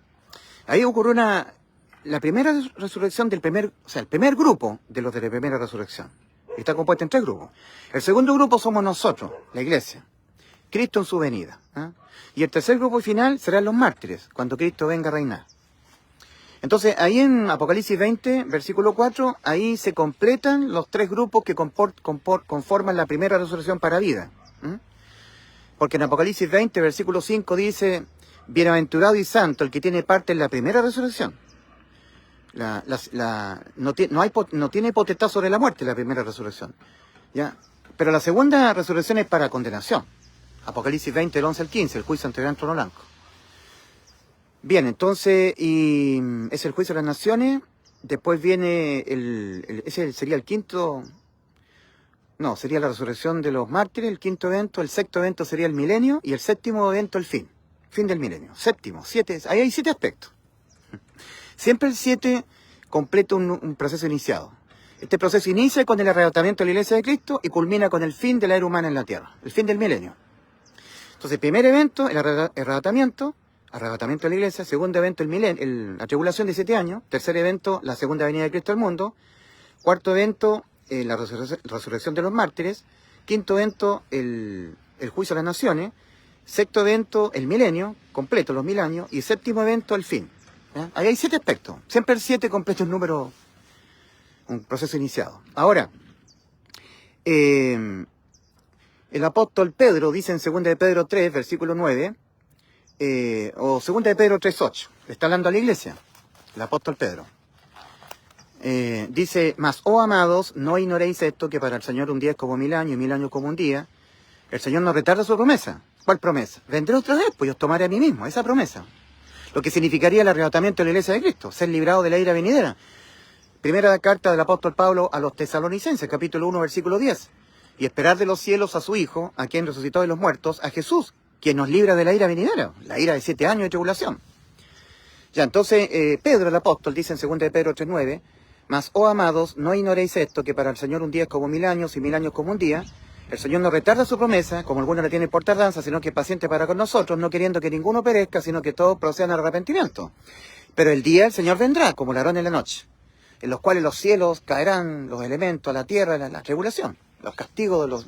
Ahí ocurrió la primera resurrección del el primer grupo de los de la primera resurrección. Está compuesta en tres grupos. El segundo grupo somos nosotros, la iglesia, Cristo en su venida. Y el tercer grupo final serán los mártires, cuando Cristo venga a reinar. Entonces, ahí en Apocalipsis 20, versículo 4, ahí se completan los tres grupos que conforman la primera resurrección para vida. Porque en Apocalipsis 20, versículo 5 dice: bienaventurado y santo el que tiene parte en la primera resurrección. No tiene potestad sobre la muerte la primera resurrección. ¿Ya? Pero la segunda resurrección es para condenación. Apocalipsis 20, el 11 al 15, el juicio ante el gran trono blanco. Bien, entonces, y es el juicio de las naciones. Después viene ese sería el quinto. No, sería la resurrección de los mártires, el quinto evento. El sexto evento sería el milenio. Y el séptimo evento, el fin. Fin del milenio. Séptimo, 7. Ahí hay 7 aspectos. Siempre el 7 completa un proceso iniciado. Este proceso inicia con el arrebatamiento de la iglesia de Cristo y culmina con el fin de la era humana en la tierra. El fin del milenio. Entonces, el primer evento, el arrebatamiento de la iglesia. Segundo evento, la tribulación de 7 años. Tercer evento, la segunda venida de Cristo al mundo. Cuarto evento, la resurrección de los mártires. Quinto evento, el juicio de las naciones. Sexto evento, el milenio, completo, los 1000 años. Y séptimo evento, el fin. ¿Ya? Ahí hay 7 aspectos. Siempre el 7 completa un número, un proceso iniciado. Ahora, el apóstol Pedro dice en 2 de Pedro 3, versículo 9, o 2 de Pedro 3:8, le está hablando a la iglesia, el apóstol Pedro. Dice: mas, oh amados, no ignoréis esto, que para el Señor un día es como 1000 años y 1000 años como un día. El Señor no retarda su promesa. ¿Cuál promesa? Vendré otra vez, pues os tomaré a mí mismo, esa promesa. Lo que significaría el arrebatamiento de la iglesia de Cristo, ser librado de la ira venidera. Primera carta del apóstol Pablo a los tesalonicenses, capítulo 1, versículo 10. Y esperar de los cielos a su Hijo, a quien resucitó de los muertos, a Jesús, quien nos libra de la ira venidera, la ira de 7 años de tribulación. Ya, entonces, Pedro el apóstol dice en 2 de Pedro 3:9, mas, oh amados, no ignoréis esto, que para el Señor un día es como 1000 años y 1000 años como un día. El Señor no retarda su promesa, como algunos la tienen por tardanza, sino que es paciente para con nosotros, no queriendo que ninguno perezca, sino que todos procedan al arrepentimiento. Pero el día el Señor vendrá, como ladrón en la noche, en los cuales los cielos caerán, los elementos, a la tierra, la tribulación, los castigos de los...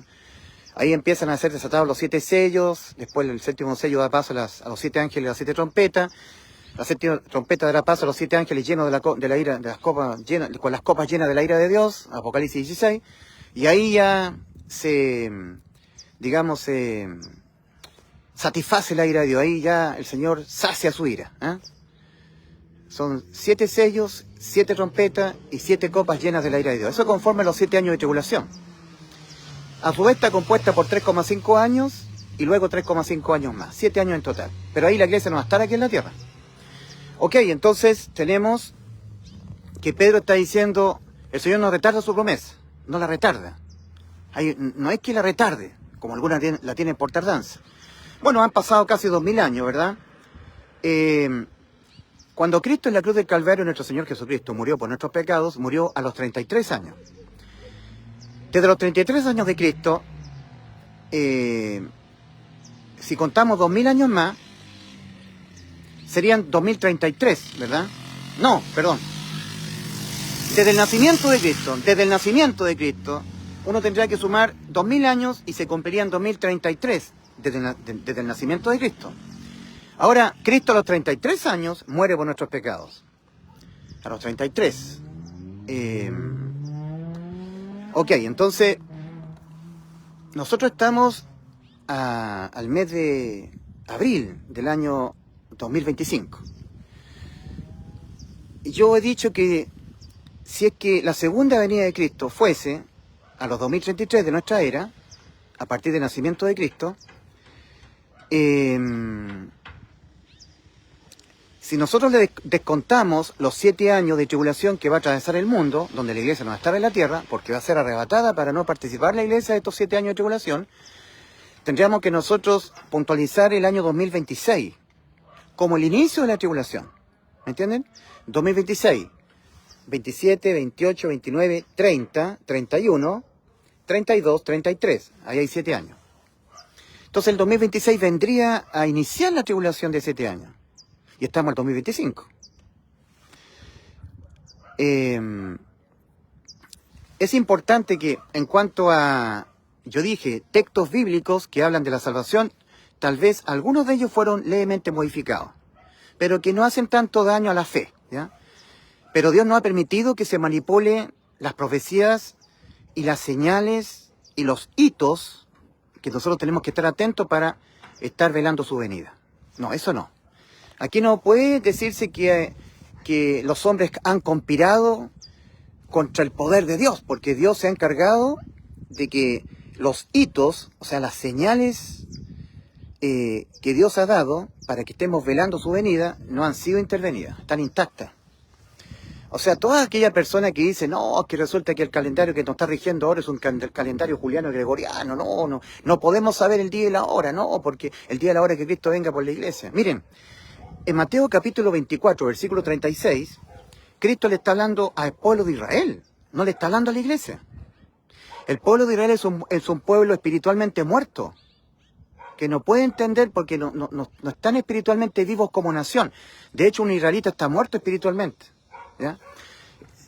Ahí empiezan a ser desatados los 7 sellos, después el séptimo sello da paso a los 7 ángeles y las 7 trompetas. La séptima trompeta dará paso a los 7 ángeles llenos de la ira, de las copas llenas, con las copas llenas de la ira de Dios, Apocalipsis 16, y ahí ya se satisface la ira de Dios, ahí ya el Señor sacia su ira. Son 7 sellos, 7 trompetas y 7 copas llenas de la ira de Dios. Eso conforma los 7 años de tribulación. A su vez está compuesta por 3,5 años y luego 3,5 años más. 7 años en total. Pero ahí la iglesia no va a estar aquí en la tierra. Ok, entonces tenemos que Pedro está diciendo, el Señor no retarda su promesa, no la retarda. No es que la retarde, como algunas la tienen por tardanza. Bueno, han pasado casi 2000 años, ¿verdad? Cuando Cristo en la cruz del Calvario, nuestro Señor Jesucristo, murió por nuestros pecados, murió a los 33 años. Desde los 33 años de Cristo, si contamos 2000 años más, serían 2033, ¿verdad? No, perdón. Desde el nacimiento de Cristo, uno tendría que sumar 2000 años y se cumplirían 2033 desde el nacimiento de Cristo. Ahora, Cristo a los 33 años muere por nuestros pecados. A los 33. Ok, entonces, nosotros estamos al mes de abril del año 2025. Yo he dicho que si es que la segunda venida de Cristo fuese a los 2033 de nuestra era, a partir del nacimiento de Cristo, si nosotros le descontamos los 7 años de tribulación que va a atravesar el mundo, donde la iglesia no va a estar en la tierra, porque va a ser arrebatada para no participar la iglesia de estos 7 años de tribulación, tendríamos que nosotros puntualizar el año 2026 como el inicio de la tribulación. ¿Me entienden? 2026, 27, 28, 29, 30, 31, 32, 33. Ahí hay 7 años. Entonces el 2026 vendría a iniciar la tribulación de 7 años. Y estamos en el 2025. Es importante que en cuanto a, yo dije, textos bíblicos que hablan de la salvación, tal vez algunos de ellos fueron levemente modificados, pero que no hacen tanto daño a la fe, ¿ya? Pero Dios no ha permitido que se manipule las profecías y las señales y los hitos que nosotros tenemos que estar atentos para estar velando su venida. No, eso no. Aquí no puede decirse que los hombres han conspirado contra el poder de Dios, porque Dios se ha encargado de que los hitos, o sea, las señales que Dios ha dado para que estemos velando su venida, no han sido intervenidas, están intactas. O sea, toda aquella persona que dice, no, que resulta que el calendario que nos está rigiendo ahora es un calendario juliano gregoriano, no podemos saber el día y la hora, no, porque el día y la hora que Cristo venga por la iglesia. Miren, en Mateo capítulo 24, versículo 36, Cristo le está hablando al pueblo de Israel, no le está hablando a la iglesia. El pueblo de Israel es un pueblo espiritualmente muerto, que no puede entender porque no están espiritualmente vivos como nación. De hecho, un israelita está muerto espiritualmente, ¿ya?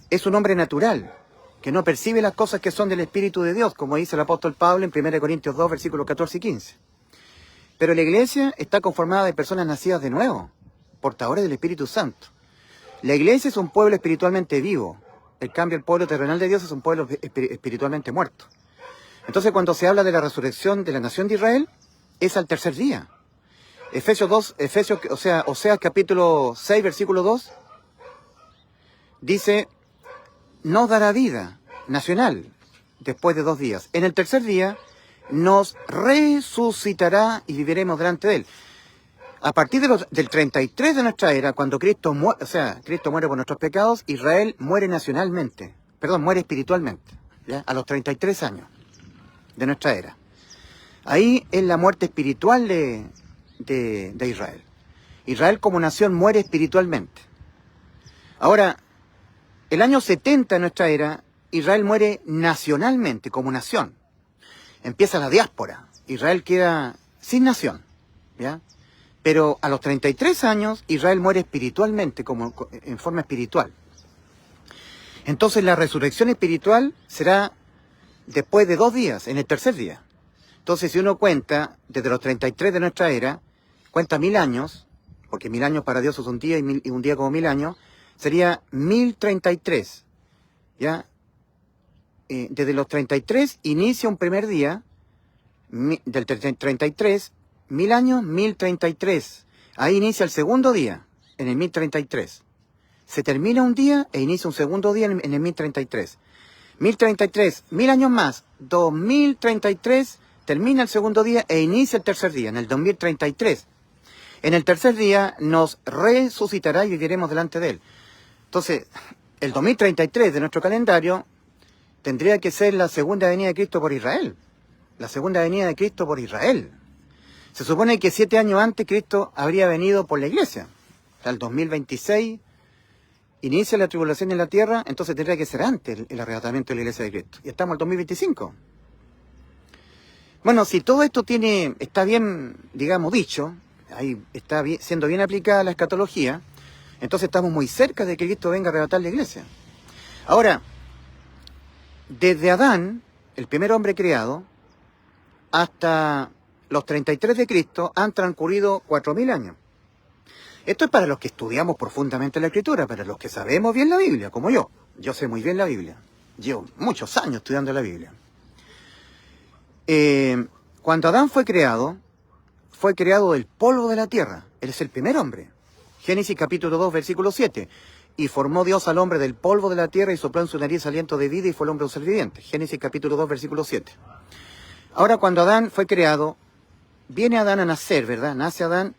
Es un hombre natural, que no percibe las cosas que son del Espíritu de Dios, como dice el apóstol Pablo en 1 Corintios 2, versículos 14 y 15. Pero la iglesia está conformada de personas nacidas de nuevo, portadores del Espíritu Santo. La iglesia es un pueblo espiritualmente vivo. En cambio, el pueblo terrenal de Dios es un pueblo espiritualmente muerto. Entonces, cuando se habla de la resurrección de la nación de Israel, es al tercer día. Oseas capítulo 6, versículo 2, dice, nos dará vida nacional después de 2 días. En el tercer día nos resucitará y viviremos delante de él. A partir del 33 de nuestra era, cuando Cristo muere por nuestros pecados, Israel muere muere espiritualmente, ¿ya? A los 33 años de nuestra era. Ahí es la muerte espiritual de Israel. Israel como nación muere espiritualmente. Ahora, el año 70 de nuestra era, Israel muere nacionalmente, como nación. Empieza la diáspora. Israel queda sin nación, ¿ya? Pero a los 33 años, Israel muere espiritualmente, en forma espiritual. Entonces la resurrección espiritual será después de 2 días, en el tercer día. Entonces, si uno cuenta, desde los 33 de nuestra era, cuenta 1000 años, porque 1000 años para Dios es un día y un día como 1000 años, sería 1033, ¿ya? Desde los 33 inicia un primer día, del 33, 1000 años, 1033. Ahí inicia el segundo día, en el 1033. Se termina un día e inicia un segundo día en el 1033. 1033, 1000 años más, 2033, termina el segundo día e inicia el tercer día, en el 2033. En el tercer día nos resucitará y viviremos delante de él. Entonces, el 2033 de nuestro calendario tendría que ser la segunda venida de Cristo por Israel. La segunda venida de Cristo por Israel. Se supone que 7 años antes Cristo habría venido por la iglesia. O sea, el 2026 inicia la tribulación en la tierra, entonces tendría que ser antes el arrebatamiento de la iglesia de Cristo. Y estamos en el 2025. Bueno, si todo esto está bien, digamos, dicho, ahí está siendo bien aplicada la escatología, entonces estamos muy cerca de que Cristo venga a arrebatar la iglesia. Ahora, desde Adán, el primer hombre creado, hasta los 33 de Cristo han transcurrido 4000 años. Esto es para los que estudiamos profundamente la Escritura, para los que sabemos bien la Biblia, como yo. Yo sé muy bien la Biblia. Llevo muchos años estudiando la Biblia. Cuando Adán fue creado del polvo de la tierra. Él es el primer hombre. Génesis capítulo 2, versículo 7. Y formó Dios al hombre del polvo de la tierra y sopló en su nariz aliento de vida y fue el hombre un ser viviente. Génesis capítulo 2, versículo 7. Ahora, cuando Adán fue creado, viene Adán a nacer, ¿verdad? Nace Adán,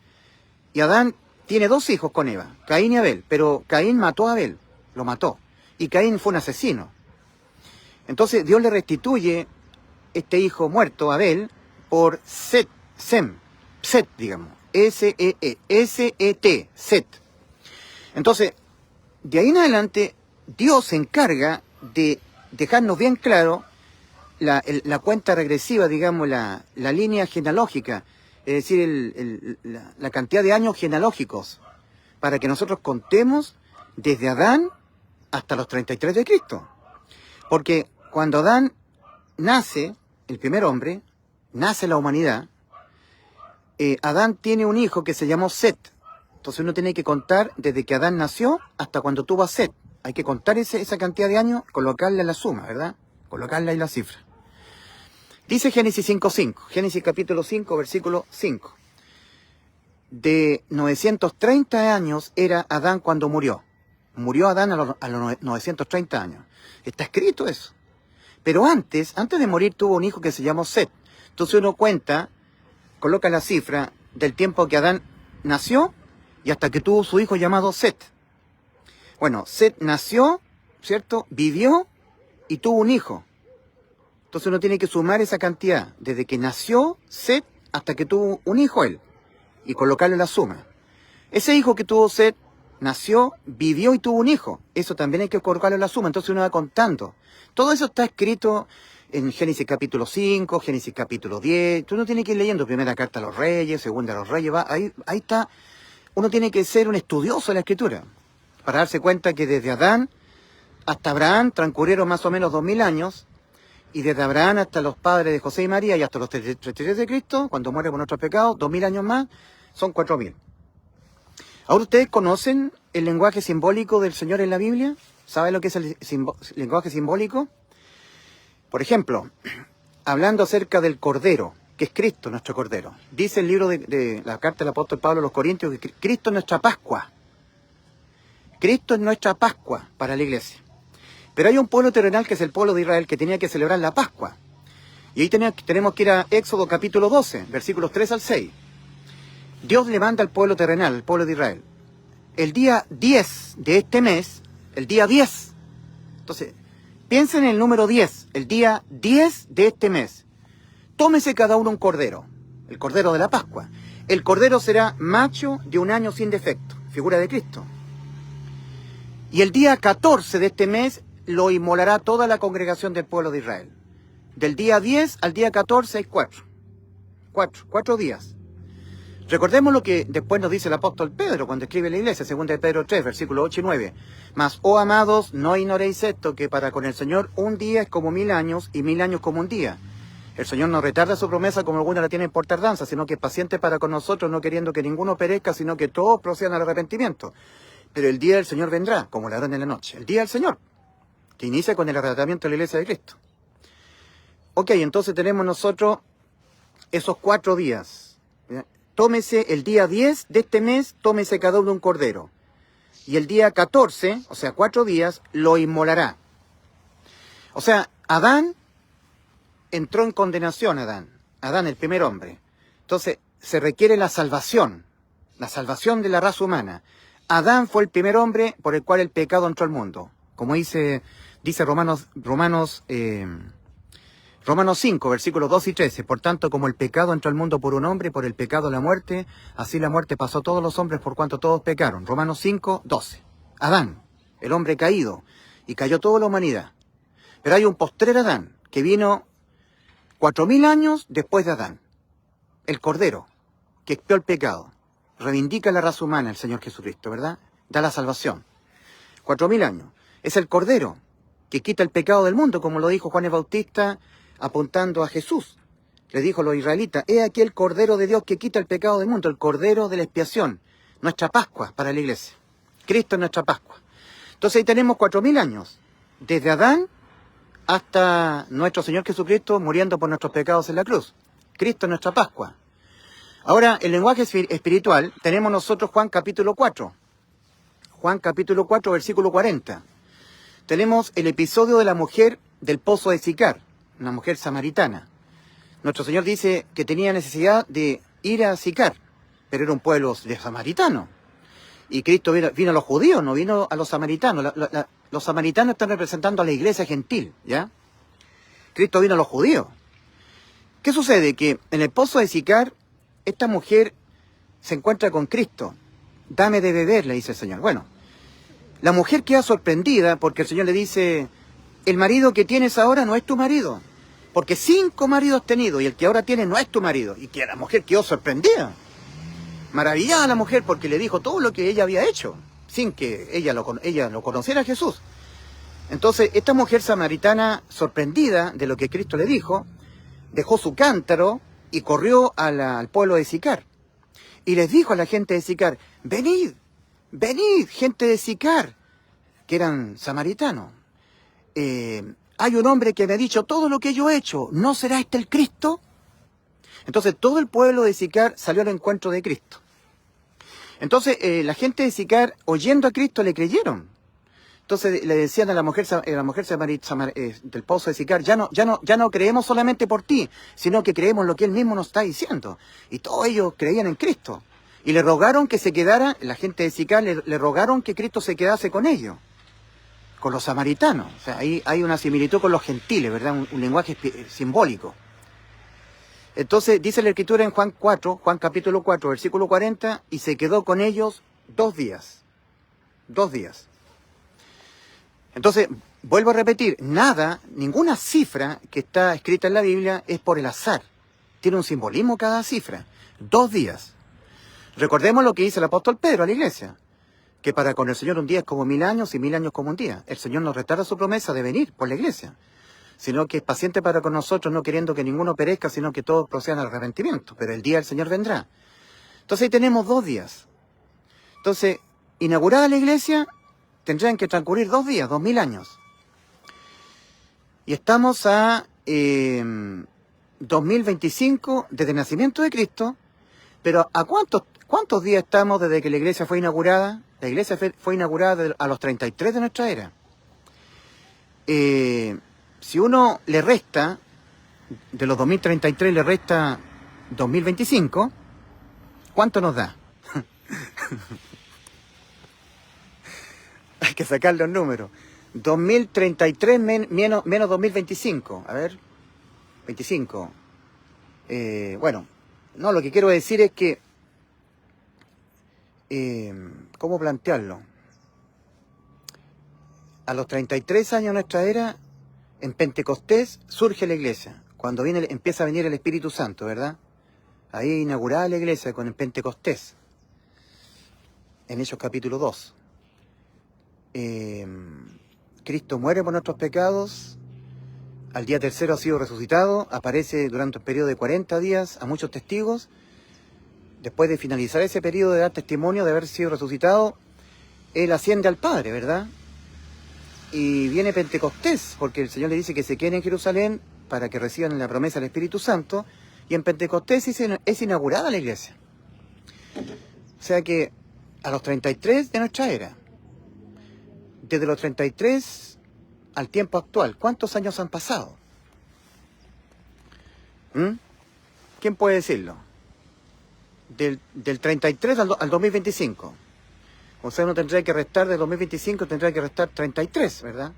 y Adán tiene 2 hijos con Eva, Caín y Abel, pero Caín mató a Abel, lo mató, y Caín fue un asesino. Entonces Dios le restituye este hijo muerto, Abel, por Set, Set, digamos, S-E-T, Set. Entonces, de ahí en adelante, Dios se encarga de dejarnos bien claro la cuenta regresiva, digamos, la línea genealógica, es decir, la cantidad de años genealógicos, para que nosotros contemos desde Adán hasta los 33 de Cristo. Porque cuando Adán nace, el primer hombre, nace la humanidad, Adán tiene un hijo que se llamó Set. Entonces uno tiene que contar desde que Adán nació hasta cuando tuvo a Set. Hay que contar esa cantidad de años, colocarla en la suma, ¿verdad? Colocarla en la cifra. Dice Génesis 5.5, Génesis capítulo 5, versículo 5. De 930 años era Adán cuando murió. Murió Adán a los 930 años. Está escrito eso. Pero antes de morir tuvo un hijo que se llamó Set. Entonces uno cuenta, coloca la cifra del tiempo que Adán nació y hasta que tuvo su hijo llamado Set. Bueno, Set nació, ¿cierto? Vivió y tuvo un hijo. Entonces uno tiene que sumar esa cantidad, desde que nació Set hasta que tuvo un hijo él, y colocarle la suma. Ese hijo que tuvo Set nació, vivió y tuvo un hijo. Eso también hay que colocarle la suma, entonces uno va contando. Todo eso está escrito en Génesis capítulo 5, Génesis capítulo 10. Tú no tienes que ir leyendo primera carta a los reyes, segunda a los reyes. Ahí está. Uno tiene que ser un estudioso de la escritura para darse cuenta que desde Adán hasta Abraham transcurrieron más o menos 2000 años, y desde Abraham hasta los padres de José y María y hasta los 33 de Cristo, cuando muere por nuestros pecados, 2000 años más, son 4000. Ahora, ¿ustedes conocen el lenguaje simbólico del Señor en la Biblia? ¿Saben lo que es el lenguaje simbólico? Por ejemplo, hablando acerca del Cordero, que es Cristo, nuestro Cordero. Dice el libro de la carta del apóstol Pablo a los Corintios que Cristo es nuestra Pascua. Cristo es nuestra Pascua para la iglesia. Pero hay un pueblo terrenal que es el pueblo de Israel que tenía que celebrar la Pascua. Y ahí tenemos que ir a Éxodo capítulo 12, versículos 3 al 6. Dios le manda al pueblo terrenal, al pueblo de Israel, el día 10 de este mes, el día 10. Entonces, piensen en el número 10, el día 10 de este mes. Tómese cada uno un cordero, el cordero de la Pascua. El cordero será macho de un año sin defecto, figura de Cristo. Y el día 14 de este mes lo inmolará toda la congregación del pueblo de Israel. Del día 10 al día 14 hay 4 días. Recordemos lo que después nos dice el apóstol Pedro cuando escribe la iglesia, 2 de Pedro 3, versículos 8 y 9. Mas, oh amados, no ignoréis esto, que para con el Señor un día es como 1000 años y 1000 años como un día. El Señor no retarda su promesa como algunos la tienen por tardanza, sino que es paciente para con nosotros, no queriendo que ninguno perezca, sino que todos procedan al arrepentimiento. Pero el día del Señor vendrá, como ladrón en la noche. El día del Señor, que inicia con el arrebatamiento de la iglesia de Cristo. Ok, entonces tenemos nosotros esos 4 días. ¿Ya? Tómese el día 10 de este mes, tómese cada uno un cordero. Y el día 14, o sea, 4 días, lo inmolará. O sea, Adán entró en condenación, Adán, el primer hombre. Entonces, se requiere la salvación de la raza humana. Adán fue el primer hombre por el cual el pecado entró al mundo. Como dice Romanos 5, versículos 2 y 13. Por tanto, como el pecado entró al mundo por un hombre, por el pecado la muerte, así la muerte pasó a todos los hombres por cuanto todos pecaron. Romanos 5, 12. Adán, el hombre caído, y cayó toda la humanidad. Pero hay un postrer Adán, que vino 4000 años después de Adán. El Cordero, que expió el pecado. Reivindica la raza humana el Señor Jesucristo, ¿verdad? Da la salvación. 4000 años. Es el Cordero, que quita el pecado del mundo, como lo dijo Juan el Bautista, apuntando a Jesús. Le dijo a los israelitas, he aquí el Cordero de Dios que quita el pecado del mundo, el Cordero de la expiación, nuestra Pascua para la iglesia. Cristo es nuestra Pascua. Entonces ahí tenemos 4000 años, desde Adán hasta nuestro Señor Jesucristo muriendo por nuestros pecados en la cruz. Cristo es nuestra Pascua. Ahora, el lenguaje espiritual, tenemos nosotros Juan capítulo 4. Juan capítulo 4, versículo 40. Tenemos el episodio de la mujer del pozo de Sicar, una mujer samaritana. Nuestro Señor dice que tenía necesidad de ir a Sicar, pero era un pueblo de samaritanos. Y Cristo vino a los judíos, no vino a los samaritanos. Los samaritanos están representando a la iglesia gentil, ¿ya? Cristo vino a los judíos. ¿Qué sucede? Que en el pozo de Sicar, esta mujer se encuentra con Cristo. Dame de beber, le dice el Señor. Bueno, la mujer queda sorprendida porque el Señor le dice, el marido que tienes ahora no es tu marido, porque 5 maridos has tenido y el que ahora tienes no es tu marido. Y que la mujer quedó sorprendida, maravillada la mujer, porque le dijo todo lo que ella había hecho, sin que ella lo conociera a Jesús. Entonces, esta mujer samaritana, sorprendida de lo que Cristo le dijo, dejó su cántaro y corrió al pueblo de Sicar. Y les dijo a la gente de Sicar, venid, venid, gente de Sicar, que eran samaritanos. Hay un hombre que me ha dicho todo lo que yo he hecho, ¿no será este el Cristo? Entonces todo el pueblo de Sicar salió al encuentro de Cristo. Entonces la gente de Sicar, oyendo a Cristo, le creyeron. Entonces le decían a la mujer del pozo de Sicar, ya no creemos solamente por ti, sino que creemos lo que él mismo nos está diciendo. Y todos ellos creían en Cristo. Y le rogaron que se quedara, la gente de Sicar le rogaron que Cristo se quedase con ellos, con los samaritanos. O sea, ahí hay una similitud con los gentiles, ¿verdad? Un lenguaje simbólico. Entonces dice la Escritura en Juan capítulo 4, versículo 40, y se quedó con ellos 2 días. 2 días. Entonces, vuelvo a repetir, ninguna cifra que está escrita en la Biblia es por el azar. Tiene un simbolismo cada cifra. 2 días. Recordemos lo que dice el apóstol Pedro a la iglesia, que para con el Señor un día es como 1000 años y 1000 años como un día. El Señor nos retarda su promesa de venir por la iglesia, sino que es paciente para con nosotros, no queriendo que ninguno perezca, sino que todos procedan al arrepentimiento. Pero el día del Señor vendrá. Entonces ahí tenemos 2 días. Entonces, inaugurada la iglesia, tendrían que transcurrir 2 días, 2000 años. Y estamos a 2025 desde el nacimiento de Cristo, pero ¿a cuántos días estamos desde que la iglesia fue inaugurada? La iglesia fue inaugurada a los 33 de nuestra era. Si uno le resta, de los 2033 le resta 2025, ¿cuánto nos da? Hay que sacar los números. 2033 menos 2025. A ver, 25. Bueno, no, lo que quiero decir es que, ¿cómo plantearlo? A los 33 años de nuestra era, en Pentecostés surge la iglesia. Cuando empieza a venir el Espíritu Santo, ¿verdad? Ahí inaugurada la iglesia con el Pentecostés. En Hechos capítulo 2. Cristo muere por nuestros pecados, al día tercero ha sido resucitado, aparece durante un periodo de 40 días a muchos testigos. Después de finalizar ese periodo de dar testimonio de haber sido resucitado, él asciende al Padre, ¿verdad? Y viene Pentecostés, porque el Señor le dice que se queden en Jerusalén para que reciban la promesa del Espíritu Santo, y en Pentecostés es inaugurada la iglesia. O sea que a los 33 de nuestra era, desde los 33 al tiempo actual, ¿cuántos años han pasado? ¿Quién puede decirlo? Del 33 al 2025. O sea, uno tendría que restar del 2025, tendría que restar 33, ¿verdad?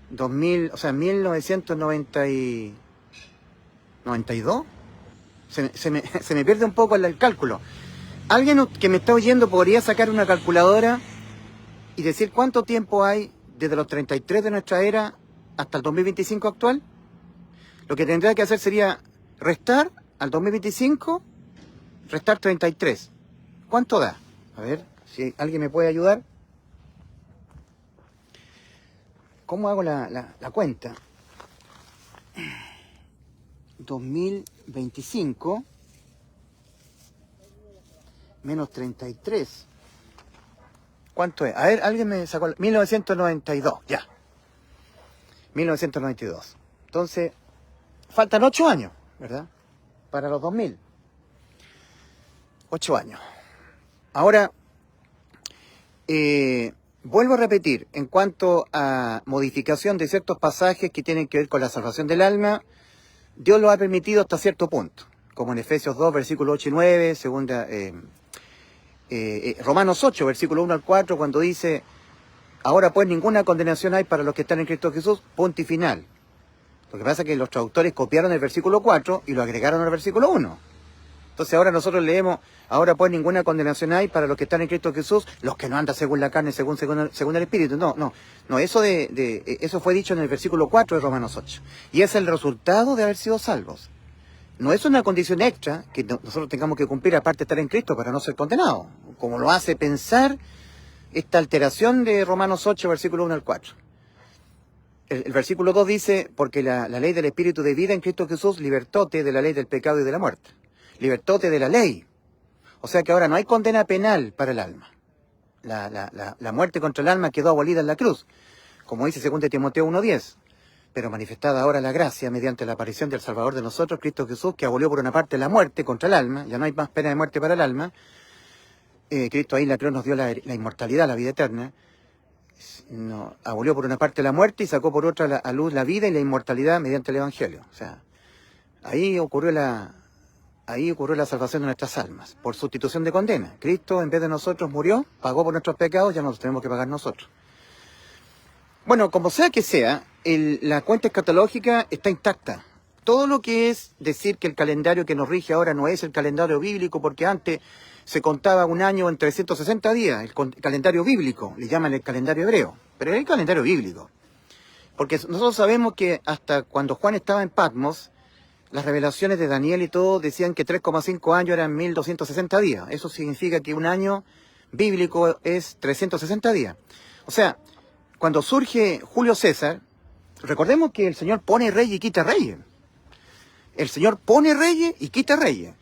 1992. Se me pierde un poco el cálculo. ¿Alguien que me está oyendo podría sacar una calculadora y decir cuánto tiempo hay desde los 33 de nuestra era hasta el 2025 actual? Lo que tendría que hacer sería restar al 2025, restar 33. ¿Cuánto da? A ver, si alguien me puede ayudar. ¿Cómo hago la cuenta? 2025 menos 33. ¿Cuánto es? A ver, alguien me sacó... 1992, ya. 1992. Entonces, faltan 8 años, ¿verdad? Para los 2000. 8 años. Ahora, vuelvo a repetir, en cuanto a modificación de ciertos pasajes que tienen que ver con la salvación del alma, Dios lo ha permitido hasta cierto punto, como en Efesios 2, versículos 8 y 9, Romanos 8, versículo 1 al 4, cuando dice, ahora pues ninguna condenación hay para los que están en Cristo Jesús, punto y final. Lo que pasa es que los traductores copiaron el versículo 4 y lo agregaron al versículo 1. Entonces ahora nosotros leemos, ahora pues ninguna condenación hay para los que están en Cristo Jesús, los que no andan según la carne, según el Espíritu. No, eso fue dicho en el versículo 4 de Romanos 8. Y es el resultado de haber sido salvos. No es una condición extra que nosotros tengamos que cumplir aparte de estar en Cristo para no ser condenados, como lo hace pensar esta alteración de Romanos 8, versículo 1 al 4. El versículo 2 dice, porque la ley del Espíritu de vida en Cristo Jesús libertóte de la ley del pecado y de la muerte. Libertóte de la ley. O sea que ahora no hay condena penal para el alma. La muerte contra el alma quedó abolida en la cruz, como dice 2 Timoteo 1:10. Pero manifestada ahora la gracia mediante la aparición del Salvador de nosotros, Cristo Jesús, que abolió por una parte la muerte contra el alma, ya no hay más pena de muerte para el alma. Cristo ahí en la cruz nos dio la inmortalidad, la vida eterna. No, abolió por una parte la muerte y sacó por otra a luz la vida y la inmortalidad mediante el Evangelio. O sea, ahí ocurrió la salvación de nuestras almas, por sustitución de condena. Cristo, en vez de nosotros, murió, pagó por nuestros pecados, ya no los tenemos que pagar nosotros. Bueno, como sea que sea, la cuenta escatológica está intacta. Todo lo que es decir que el calendario que nos rige ahora no es el calendario bíblico, porque antes se contaba un año en 360 días, el calendario bíblico, le llaman el calendario hebreo, pero es el calendario bíblico. Porque nosotros sabemos que hasta cuando Juan estaba en Patmos, las revelaciones de Daniel y todo decían que 3,5 años eran 1260 días. Eso significa que un año bíblico es 360 días. O sea, cuando surge Julio César, recordemos que el Señor pone reyes y quita reyes. El Señor pone reyes y quita reyes.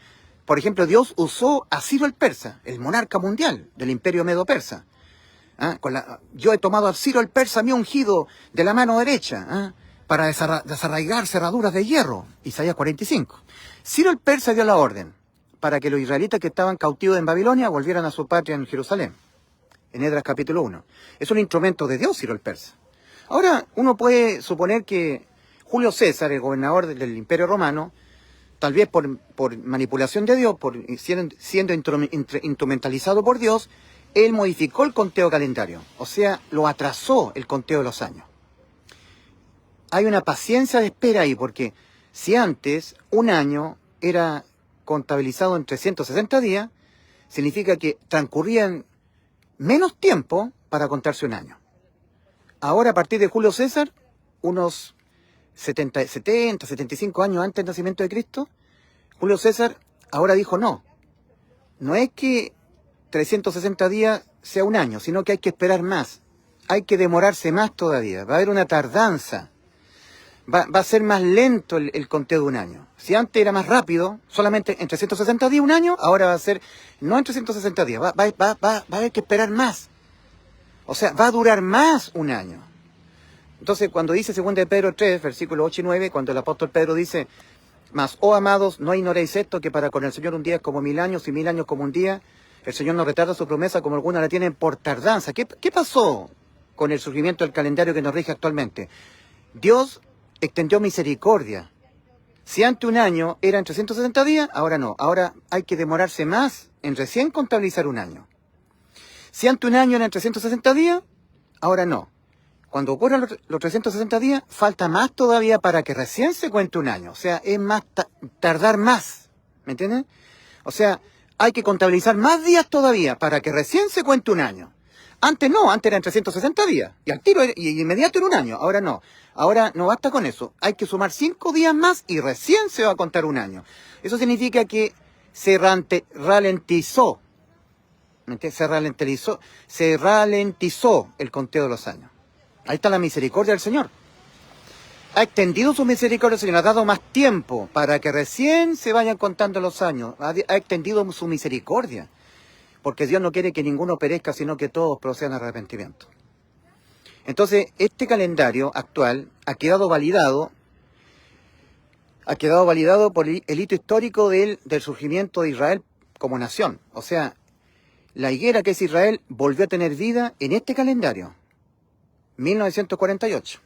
Por ejemplo, Dios usó a Ciro el Persa, el monarca mundial del imperio medo-persa. Yo he tomado a Ciro el Persa, mi ungido, de la mano derecha, para desarraigar cerraduras de hierro. Isaías 45. Ciro el Persa dio la orden para que los israelitas que estaban cautivos en Babilonia volvieran a su patria en Jerusalén. En Esdras capítulo 1. Es un instrumento de Dios, Ciro el Persa. Ahora, uno puede suponer que Julio César, el gobernador del Imperio Romano, tal vez por manipulación de Dios, siendo instrumentalizado por Dios, él modificó el conteo calendario. O sea, lo atrasó el conteo de los años. Hay una paciencia de espera ahí, porque si antes un año era contabilizado en 360 días, significa que transcurrían menos tiempo para contarse un año. Ahora, a partir de Julio César, unos 70, 75 años antes del nacimiento de Cristo, Julio César ahora dijo no es que 360 días sea un año, sino que hay que esperar más, hay que demorarse más todavía, va a haber una tardanza, va a ser más lento el conteo de un año. Si antes era más rápido, solamente en 360 días un año, ahora va a ser no en 360 días, va a haber que esperar más. O sea, va a durar más un año. Entonces, cuando dice 2 de Pedro 3, versículos 8 y 9, cuando el apóstol Pedro dice, mas, oh amados, no ignoréis esto, que para con el Señor un día es como 1000 años y 1000 años como un día, el Señor no retarda su promesa como algunos la tienen por tardanza. ¿Qué pasó con el surgimiento del calendario que nos rige actualmente? Dios extendió misericordia. Si antes un año eran 360 días, ahora no. Ahora hay que demorarse más en recién contabilizar un año. Si antes un año eran 360 días, ahora no. Cuando ocurran los 360 días, falta más todavía para que recién se cuente un año. O sea, es más tardar más. ¿Me entienden? O sea, hay que contabilizar más días todavía para que recién se cuente un año. Antes no, antes eran 360 días. Y al tiro y inmediato en un año. Ahora no. Ahora no basta con eso. Hay que sumar 5 días más y recién se va a contar un año. Eso significa que se ralentizó. Se ralentizó el conteo de los años. Ahí está la misericordia del Señor. Ha extendido su misericordia, el Señor. Ha dado más tiempo para que recién se vayan contando los años. Ha extendido su misericordia. Porque Dios no quiere que ninguno perezca, sino que todos procedan al arrepentimiento. Entonces, este calendario actual ha quedado validado por el hito histórico del surgimiento de Israel como nación. O sea, la higuera que es Israel volvió a tener vida en este calendario, 1948.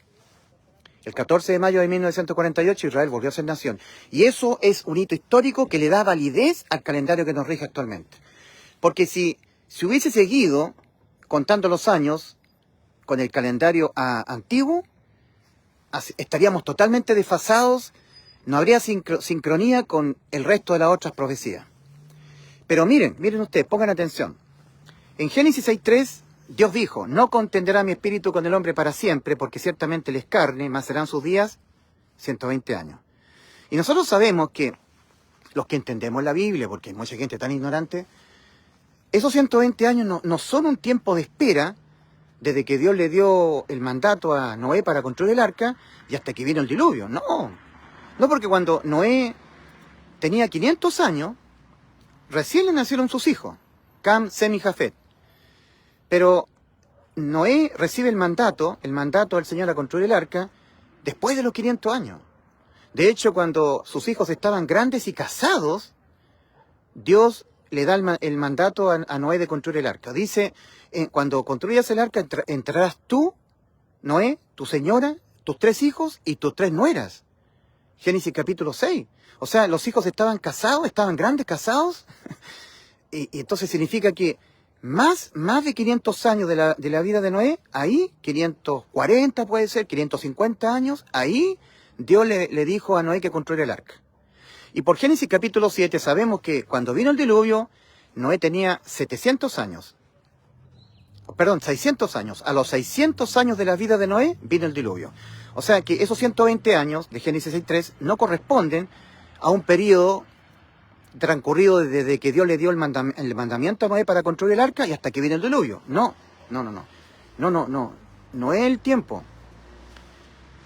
El 14 de mayo de 1948 Israel volvió a ser nación. Y eso es un hito histórico que le da validez al calendario que nos rige actualmente. Porque si hubiese seguido contando los años con el calendario antiguo, estaríamos totalmente desfasados, no habría sincronía con el resto de las otras profecías. Pero miren ustedes, pongan atención. En Génesis 6:3, Dios dijo, no contenderá mi espíritu con el hombre para siempre, porque ciertamente él es carne, mas serán sus días 120 años. Y nosotros sabemos que, los que entendemos la Biblia, porque hay mucha gente tan ignorante, esos 120 años no son un tiempo de espera desde que Dios le dio el mandato a Noé para construir el arca y hasta que vino el diluvio. No, porque cuando Noé tenía 500 años, recién le nacieron sus hijos, Cam, Sem y Jafet. Pero Noé recibe el mandato del Señor a construir el arca después de los 500 años. De hecho, cuando sus hijos estaban grandes y casados, Dios le da el mandato a Noé de construir el arca. Dice, cuando construyas el arca, entrarás tú, Noé, tu señora, tus 3 hijos y tus 3 nueras. Génesis capítulo 6. O sea, los hijos estaban casados, estaban grandes, casados. y entonces significa que más de 500 años de la vida de Noé, ahí, 540 puede ser, 550 años, ahí Dios le dijo a Noé que construyera el arca. Y por Génesis capítulo 7 sabemos que cuando vino el diluvio, Noé tenía 600 años. A los 600 años de la vida de Noé vino el diluvio. O sea que esos 120 años de Génesis 6:3 no corresponden a un periodo transcurrido desde que Dios le dio el mandamiento a Noé para construir el arca y hasta que vino el diluvio. No es el tiempo.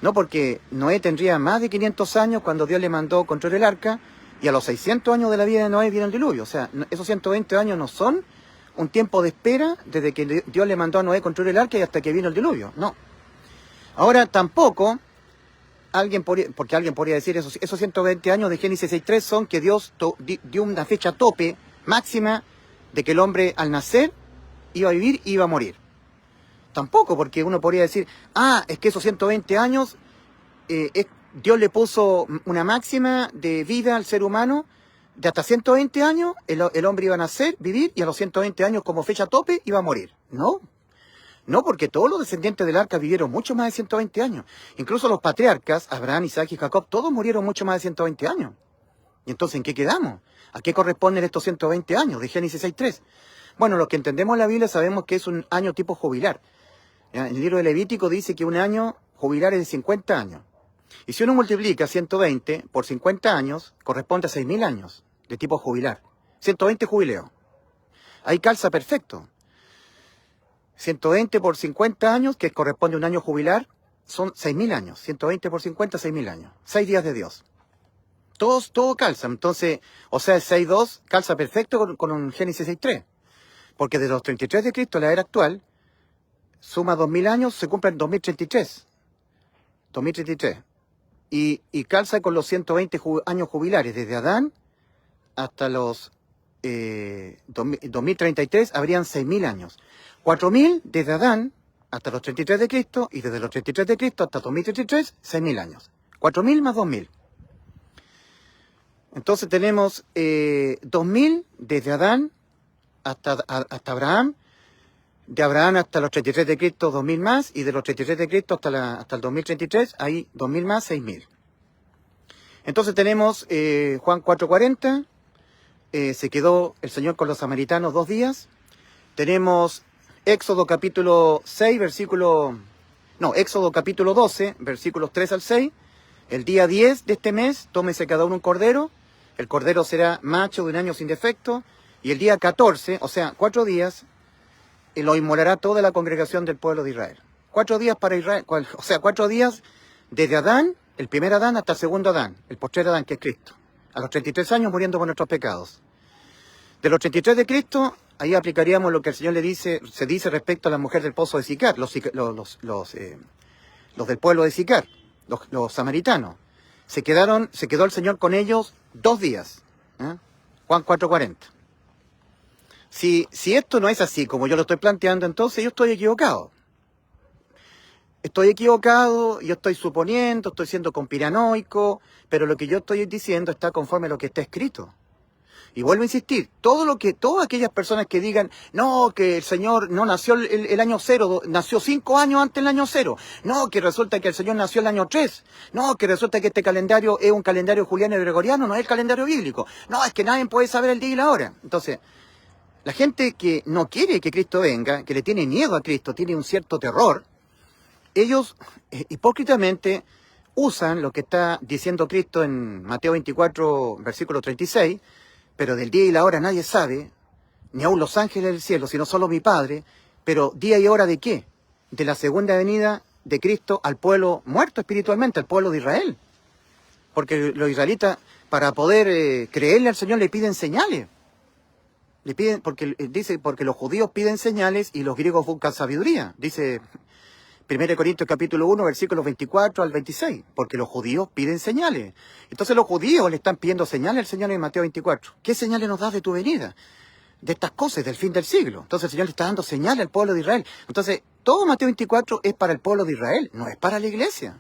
No, porque Noé tendría más de 500 años cuando Dios le mandó construir el arca y a los 600 años de la vida de Noé vino el diluvio. O sea, esos 120 años no son un tiempo de espera desde que Dios le mandó a Noé construir el arca y hasta que vino el diluvio. No. Ahora, tampoco, porque alguien podría decir esos 120 años de Génesis 6:3 son que Dios dio una fecha tope máxima de que el hombre al nacer iba a vivir y iba a morir. Tampoco, porque uno podría decir, es que esos 120 años, Dios le puso una máxima de vida al ser humano, de hasta 120 años, el hombre iba a nacer, vivir, y a los 120 años como fecha tope iba a morir. No, porque todos los descendientes del arca vivieron mucho más de 120 años. Incluso los patriarcas, Abraham, Isaac y Jacob, todos murieron mucho más de 120 años. ¿Y entonces en qué quedamos? ¿A qué corresponden estos 120 años de Génesis 6:3? Bueno, los que entendemos la Biblia sabemos que es un año tipo jubilar. En el libro de Levítico dice que un año jubilar es de 50 años. Y si uno multiplica 120 por 50 años, corresponde a 6.000 años de tipo jubilar. 120 jubileo. Ahí calza perfecto. 120 por 50 años, que corresponde a un año jubilar, son 6.000 años. 120 por 50, 6.000 años. 6 días de Dios. Todo calza. Entonces, o sea, el 6.2 calza perfecto con un Génesis 6.3. Porque de los 33 de Cristo, la era actual, suma 2.000 años, se cumple en 2033. 2033. Y calza con los 120 años jubilares. Desde Adán hasta los 2033 habrían 6.000 años. 4.000 desde Adán hasta los 33 de Cristo, y desde los 33 de Cristo hasta 2033, 6.000 años. 4.000 más 2.000. Entonces tenemos 2.000 desde Adán hasta Abraham. De Abraham hasta los 33 de Cristo, 2.000 más, y de los 33 de Cristo hasta el 2033, hay 2.000 más, 6.000. Entonces tenemos Juan 4:40, se quedó el Señor con los samaritanos 2 días. Tenemos Éxodo capítulo 12, versículos 3 al 6. El día 10 de este mes, tómese cada uno un cordero. El cordero será macho de un año sin defecto. Y el día 14, o sea, 4 días, lo inmolará toda la congregación del pueblo de Israel. 4 días para Israel, o sea, 4 días desde Adán, el primer Adán, hasta el segundo Adán, el postrer Adán, que es Cristo. A los 33 años muriendo por nuestros pecados. De los 33 de Cristo, ahí aplicaríamos lo que el Señor se dice respecto a la mujer del pozo de Sicar, los del pueblo de Sicar, los samaritanos. Se quedó el Señor con ellos 2 días. Juan 4:40. Si esto no es así como yo lo estoy planteando, entonces yo estoy equivocado. Yo estoy suponiendo, estoy siendo conspiranoico, pero lo que yo estoy diciendo está conforme a lo que está escrito. Y vuelvo a insistir, todas aquellas personas que digan, no, que el Señor no nació el año 0, nació 5 años antes del año 0, no, que resulta que el Señor nació el año 3, no, que resulta que este calendario es un calendario juliano y gregoriano, no es el calendario bíblico, no, es que nadie puede saber el día y la hora. Entonces, la gente que no quiere que Cristo venga, que le tiene miedo a Cristo, tiene un cierto terror, ellos hipócritamente usan lo que está diciendo Cristo en Mateo 24, versículo 36, pero del día y la hora nadie sabe, ni aun los ángeles del cielo, sino solo mi Padre. Pero día y hora ¿de qué? De la segunda venida de Cristo al pueblo muerto espiritualmente, al pueblo de Israel. Porque los israelitas, para poder creerle al Señor, le piden señales. Le piden, porque los judíos piden señales y los griegos buscan sabiduría. Dice 1 Corintios capítulo 1, versículos 24 al 26, porque los judíos piden señales. Entonces los judíos le están pidiendo señales al Señor en Mateo 24. ¿Qué señales nos das de tu venida? De estas cosas, del fin del siglo. Entonces el Señor le está dando señales al pueblo de Israel. Entonces, todo Mateo 24 es para el pueblo de Israel, no es para la iglesia.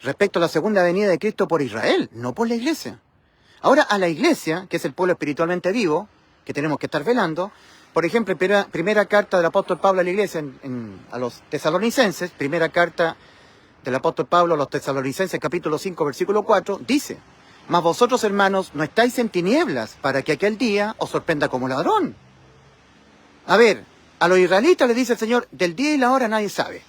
Respecto a la segunda venida de Cristo por Israel, no por la iglesia. Ahora, a la iglesia, que es el pueblo espiritualmente vivo, que tenemos que estar velando, por ejemplo, primera carta del apóstol Pablo a la iglesia, a los tesalonicenses, primera carta del apóstol Pablo a los tesalonicenses, capítulo 5, versículo 4, dice, mas vosotros, hermanos, no estáis en tinieblas para que aquel día os sorprenda como ladrón. A ver, a los israelitas les dice el Señor, del día y la hora nadie sabe.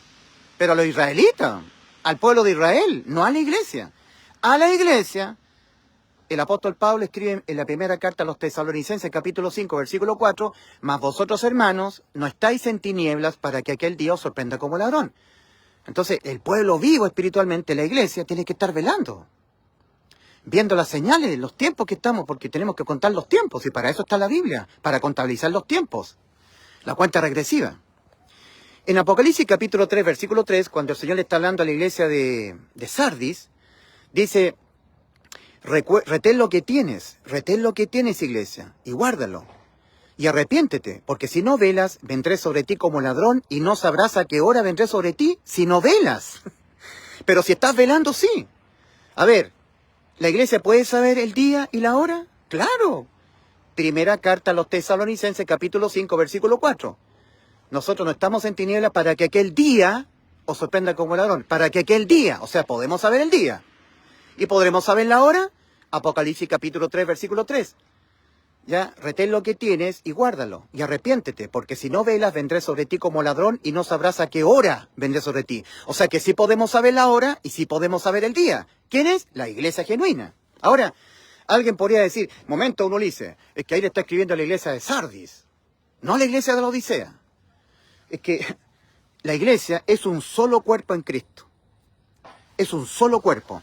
Pero a los israelitas, al pueblo de Israel, no a la iglesia. A la iglesia, el apóstol Pablo escribe en la primera carta a los tesalonicenses, capítulo 5, versículo 4, mas vosotros, hermanos, no estáis en tinieblas para que aquel día os sorprenda como ladrón. Entonces, el pueblo vivo espiritualmente, la iglesia, tiene que estar velando, viendo las señales de los tiempos que estamos, porque tenemos que contar los tiempos, y para eso está la Biblia, para contabilizar los tiempos, la cuenta regresiva. En Apocalipsis capítulo 3, versículo 3, cuando el Señor le está hablando a la iglesia de Sardis, dice, retén lo que tienes, iglesia, y guárdalo, y arrepiéntete, porque si no velas, vendré sobre ti como ladrón, y no sabrás a qué hora vendré sobre ti si no velas. Pero si estás velando, sí. A ver, ¿la iglesia puede saber el día y la hora? ¡Claro! Primera carta a los tesalonicenses, capítulo 5, versículo 4. Nosotros no estamos en tinieblas para que aquel día os sorprenda como ladrón. Para que aquel día, o sea, podemos saber el día. ¿Y podremos saber la hora? Apocalipsis capítulo 3, versículo 3. Ya, retén lo que tienes y guárdalo. Y arrepiéntete, porque si no velas, vendré sobre ti como ladrón y no sabrás a qué hora vendré sobre ti. O sea que sí podemos saber la hora y sí podemos saber el día. ¿Quién es? La iglesia genuina. Ahora, alguien podría decir, momento, uno dice, es que ahí le está escribiendo a la iglesia de Sardis, no a la iglesia de la Odisea. Es que la iglesia es un solo cuerpo en Cristo. Es un solo cuerpo.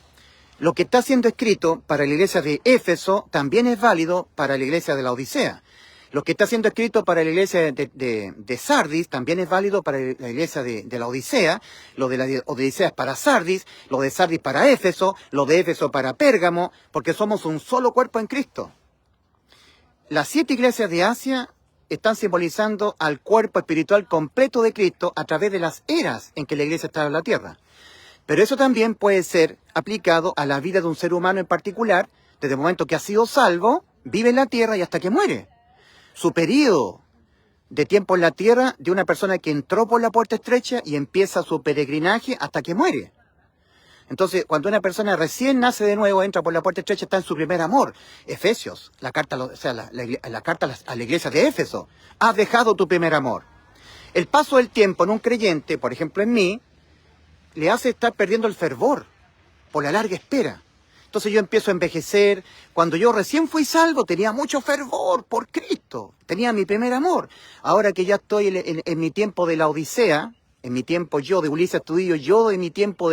Lo que está siendo escrito para la iglesia de Éfeso también es válido para la iglesia de la Odisea. Lo que está siendo escrito para la iglesia de Sardis también es válido para la iglesia de la Odisea. Lo de la Odisea es para Sardis, lo de Sardis para Éfeso, lo de Éfeso para Pérgamo, porque somos un solo cuerpo en Cristo. Las 7 iglesias de Asia están simbolizando al cuerpo espiritual completo de Cristo a través de las eras en que la iglesia está en la tierra. Pero eso también puede ser aplicado a la vida de un ser humano en particular, desde el momento que ha sido salvo, vive en la tierra y hasta que muere. Su periodo de tiempo en la tierra de una persona que entró por la puerta estrecha y empieza su peregrinaje hasta que muere. Entonces, cuando una persona recién nace de nuevo, entra por la puerta estrecha, está en su primer amor. Efesios, la carta, o sea, la carta a la iglesia de Éfeso. Has dejado tu primer amor. El paso del tiempo en un creyente, por ejemplo en mí, le hace estar perdiendo el fervor por la larga espera. Entonces yo empiezo a envejecer. Cuando yo recién fui salvo tenía mucho fervor por Cristo. Tenía mi primer amor. Ahora que ya estoy en mi tiempo de la Odisea, en mi tiempo yo de Ulises Tudillo, yo de mi tiempo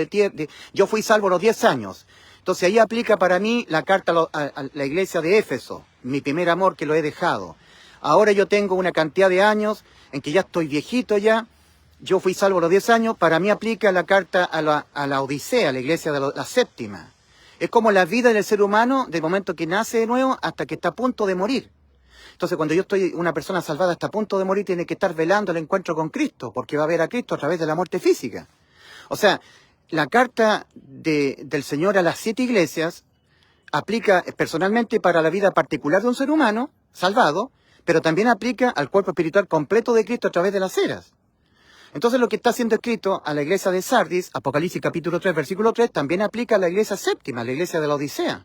yo fui salvo a los 10 años. Entonces ahí aplica para mí la carta a la iglesia de Éfeso, mi primer amor que lo he dejado. Ahora yo tengo una cantidad de años en que ya estoy viejito ya. Yo fui salvo a los 10 años, para mí aplica la carta a la Odisea, a la iglesia de la séptima. Es como la vida del ser humano, del momento que nace de nuevo hasta que está a punto de morir. Entonces, cuando yo estoy una persona salvada hasta a punto de morir, tiene que estar velando el encuentro con Cristo, porque va a ver a Cristo a través de la muerte física. O sea, la carta del Señor a las 7 iglesias aplica personalmente para la vida particular de un ser humano, salvado, pero también aplica al cuerpo espiritual completo de Cristo a través de las eras. Entonces lo que está siendo escrito a la iglesia de Sardis, Apocalipsis capítulo 3, versículo 3, también aplica a la iglesia séptima, a la iglesia de la Odisea.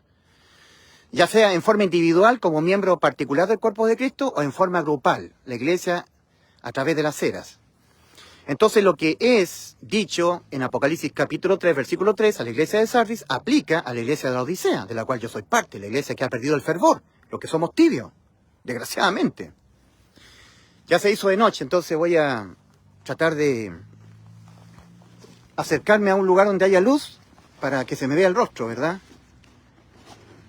Ya sea en forma individual, como miembro particular del cuerpo de Cristo, o en forma grupal, la iglesia a través de las eras. Entonces lo que es dicho en Apocalipsis capítulo 3, versículo 3, a la iglesia de Sardis, aplica a la iglesia de la Odisea, de la cual yo soy parte, la iglesia que ha perdido el fervor, los que somos tibios, desgraciadamente. Ya se hizo de noche, entonces voy a tratar de acercarme a un lugar donde haya luz para que se me vea el rostro, ¿verdad?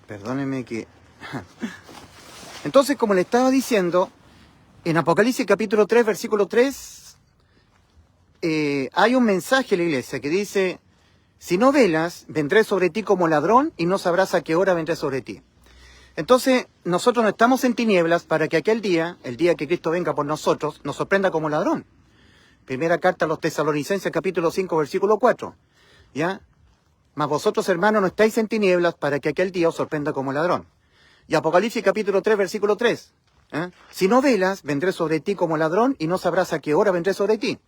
Perdónenme que... Entonces, como le estaba diciendo, en Apocalipsis capítulo 3, versículo 3, hay un mensaje a la iglesia que dice: si no velas, vendré sobre ti como ladrón y no sabrás a qué hora vendré sobre ti. Entonces, nosotros no estamos en tinieblas para que aquel día, el día que Cristo venga por nosotros, nos sorprenda como ladrón. Primera carta a los Tesalonicenses, capítulo 5, versículo 4. ¿Ya? Mas vosotros, hermanos, no estáis en tinieblas para que aquel día os sorprenda como ladrón. Y Apocalipsis, capítulo 3, versículo 3. Si no velas, vendré sobre ti como ladrón y no sabrás a qué hora vendré sobre ti.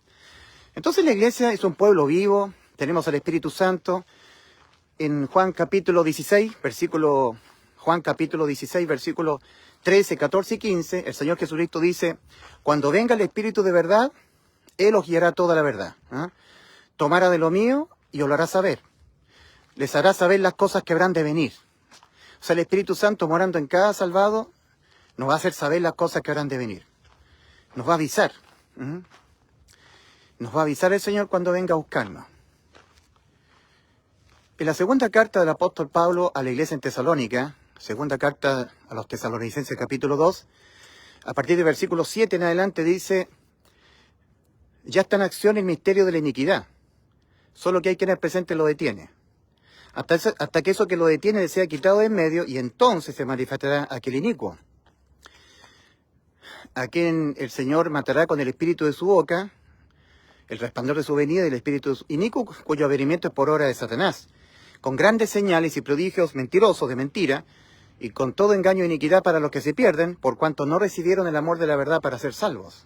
Entonces la iglesia es un pueblo vivo, tenemos al Espíritu Santo. En Juan capítulo 16, versículo 13, 14 y 15, el Señor Jesucristo dice: cuando venga el Espíritu de verdad, Él os guiará toda la verdad. Tomará de lo mío y os lo hará saber. Les hará saber las cosas que habrán de venir. O sea, el Espíritu Santo morando en cada salvado nos va a hacer saber las cosas que habrán de venir. Nos va a avisar. Nos va a avisar el Señor cuando venga a buscarnos. En la segunda carta del apóstol Pablo a la iglesia en Tesalónica, segunda carta a los Tesalonicenses capítulo 2, a partir del versículo 7 en adelante dice: ya está en acción el misterio de la iniquidad, solo que hay quien presente lo detiene. Hasta que eso que lo detiene le sea quitado de en medio, y entonces se manifestará aquel inicuo, a quien el Señor matará con el espíritu de su boca, el resplandor de su venida y el espíritu de su inicuo, cuyo averimiento es por obra de Satanás, con grandes señales y prodigios mentirosos de mentira, y con todo engaño e iniquidad para los que se pierden, por cuanto no recibieron el amor de la verdad para ser salvos.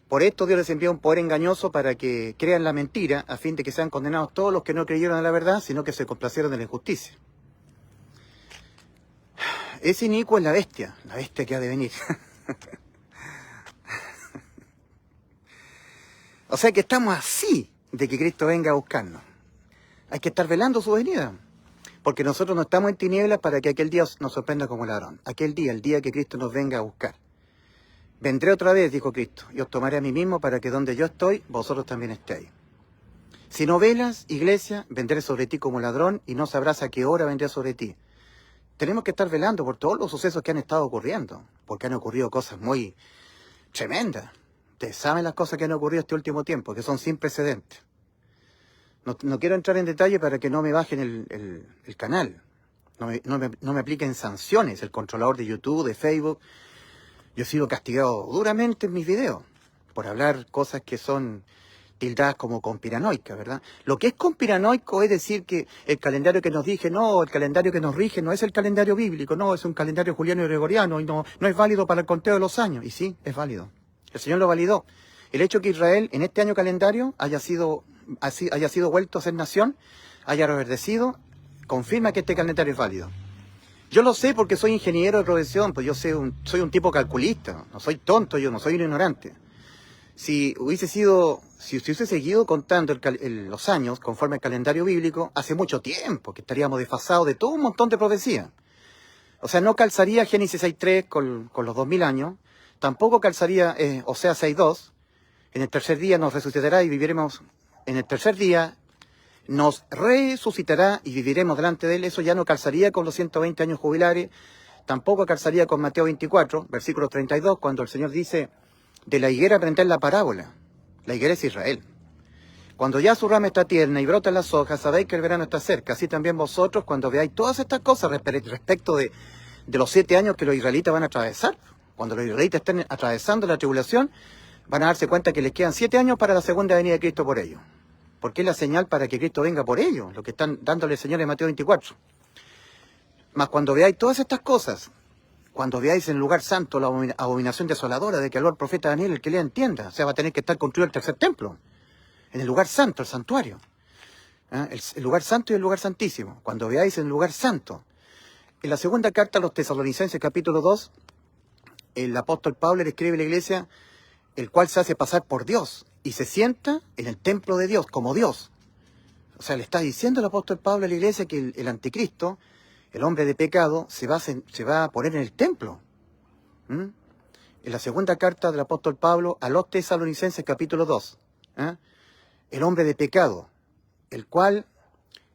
Por esto Dios les envía un poder engañoso para que crean la mentira, a fin de que sean condenados todos los que no creyeron en la verdad, sino que se complacieron en la injusticia. Ese inicuo es la bestia que ha de venir. O sea que estamos así de que Cristo venga a buscarnos. Hay que estar velando su venida, porque nosotros no estamos en tinieblas para que aquel día nos sorprenda como ladrón. Aquel día, el día que Cristo nos venga a buscar. Vendré otra vez, dijo Cristo, y os tomaré a mí mismo para que donde yo estoy, vosotros también estéis. Si no velas, iglesia, vendré sobre ti como ladrón y no sabrás a qué hora vendré sobre ti. Tenemos que estar velando por todos los sucesos que han estado ocurriendo, porque han ocurrido cosas muy tremendas. Ustedes saben las cosas que han ocurrido este último tiempo, que son sin precedentes. No quiero entrar en detalle para que no me bajen el canal, no me apliquen sanciones, el controlador de YouTube, de Facebook. Yo he sido castigado duramente en mis videos por hablar cosas que son tildadas como conspiranoicas, ¿verdad? Lo que es conspiranoico es decir que el calendario que nos dije, no, el calendario que nos rige no es el calendario bíblico, no, es un calendario juliano y gregoriano y no es válido para el conteo de los años. Y sí, es válido. El Señor lo validó. El hecho que Israel en este año calendario haya sido vuelto a ser nación, haya reverdecido, confirma que este calendario es válido. Yo lo sé porque soy ingeniero de profesión, pues yo soy un tipo calculista, no soy tonto, yo no soy un ignorante. Si hubiese seguido contando los años conforme al calendario bíblico, hace mucho tiempo que estaríamos desfasados de todo un montón de profecías. O sea, no calzaría Génesis 6.3 con los 2000 años, tampoco calzaría Oseas 6.2, en el tercer día nos resucitará y viviremos, en el tercer día nos resucitará y viviremos delante de él. Eso ya no calzaría con los 120 años jubilares, tampoco calzaría con Mateo 24, versículo 32, cuando el Señor dice: de la higuera aprended la parábola. La higuera es Israel. Cuando ya su rama está tierna y brotan las hojas, sabéis que el verano está cerca. Así también vosotros, cuando veáis todas estas cosas respecto de los 7 años que los israelitas van a atravesar, cuando los israelitas estén atravesando la tribulación, van a darse cuenta que les quedan 7 años para la segunda venida de Cristo por ellos. Porque es la señal para que Cristo venga por ellos, lo que están dándole el Señor en Mateo 24. Mas cuando veáis todas estas cosas, cuando veáis en el lugar santo la abominación desoladora de que habló el profeta Daniel, el que lea entienda, o sea, va a tener que estar construido el tercer templo, en el lugar santo, el santuario. El lugar santo y el lugar santísimo. Cuando veáis en el lugar santo. En la segunda carta a los Tesalonicenses, capítulo 2, el apóstol Pablo le escribe a la iglesia, el cual se hace pasar por Dios y se sienta en el templo de Dios, como Dios. O sea, le está diciendo el apóstol Pablo a la iglesia que el anticristo, el hombre de pecado, se va a poner en el templo. En la segunda carta del apóstol Pablo a los Tesalonicenses, capítulo 2. El hombre de pecado, el cual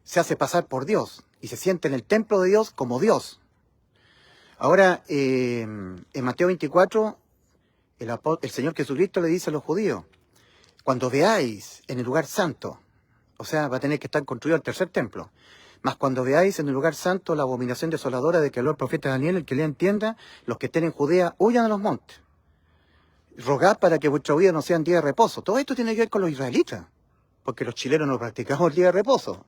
se hace pasar por Dios y se siente en el templo de Dios como Dios. Ahora, en Mateo 24, el Señor Jesucristo le dice a los judíos, cuando veáis en el lugar santo, o sea, va a tener que estar construido el tercer templo, mas cuando veáis en el lugar santo la abominación desoladora de que habló el profeta Daniel, el que le entienda, los que estén en Judea, huyan a los montes. Rogad para que vuestra vida no sea en día de reposo. Todo esto tiene que ver con los israelitas, porque los chilenos no practicamos el día de reposo.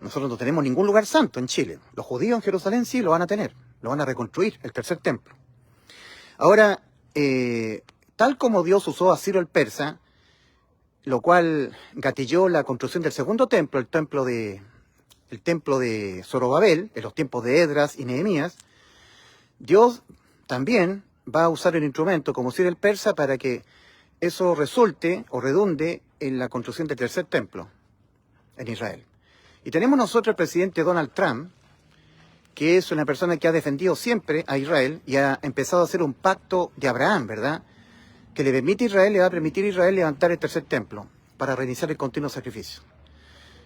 Nosotros no tenemos ningún lugar santo en Chile. Los judíos en Jerusalén sí lo van a tener, lo van a reconstruir, el tercer templo. Ahora, tal como Dios usó a Ciro el persa, lo cual gatilló la construcción del segundo templo, el templo de Zorobabel, en los tiempos de Esdras y Nehemías, Dios también va a usar el instrumento como Ciro el persa para que eso resulte o redunde en la construcción del tercer templo en Israel. Y tenemos nosotros el presidente Donald Trump, que es una persona que ha defendido siempre a Israel y ha empezado a hacer un pacto de Abraham, ¿verdad?, que le va a permitir a Israel levantar el tercer templo para reiniciar el continuo sacrificio.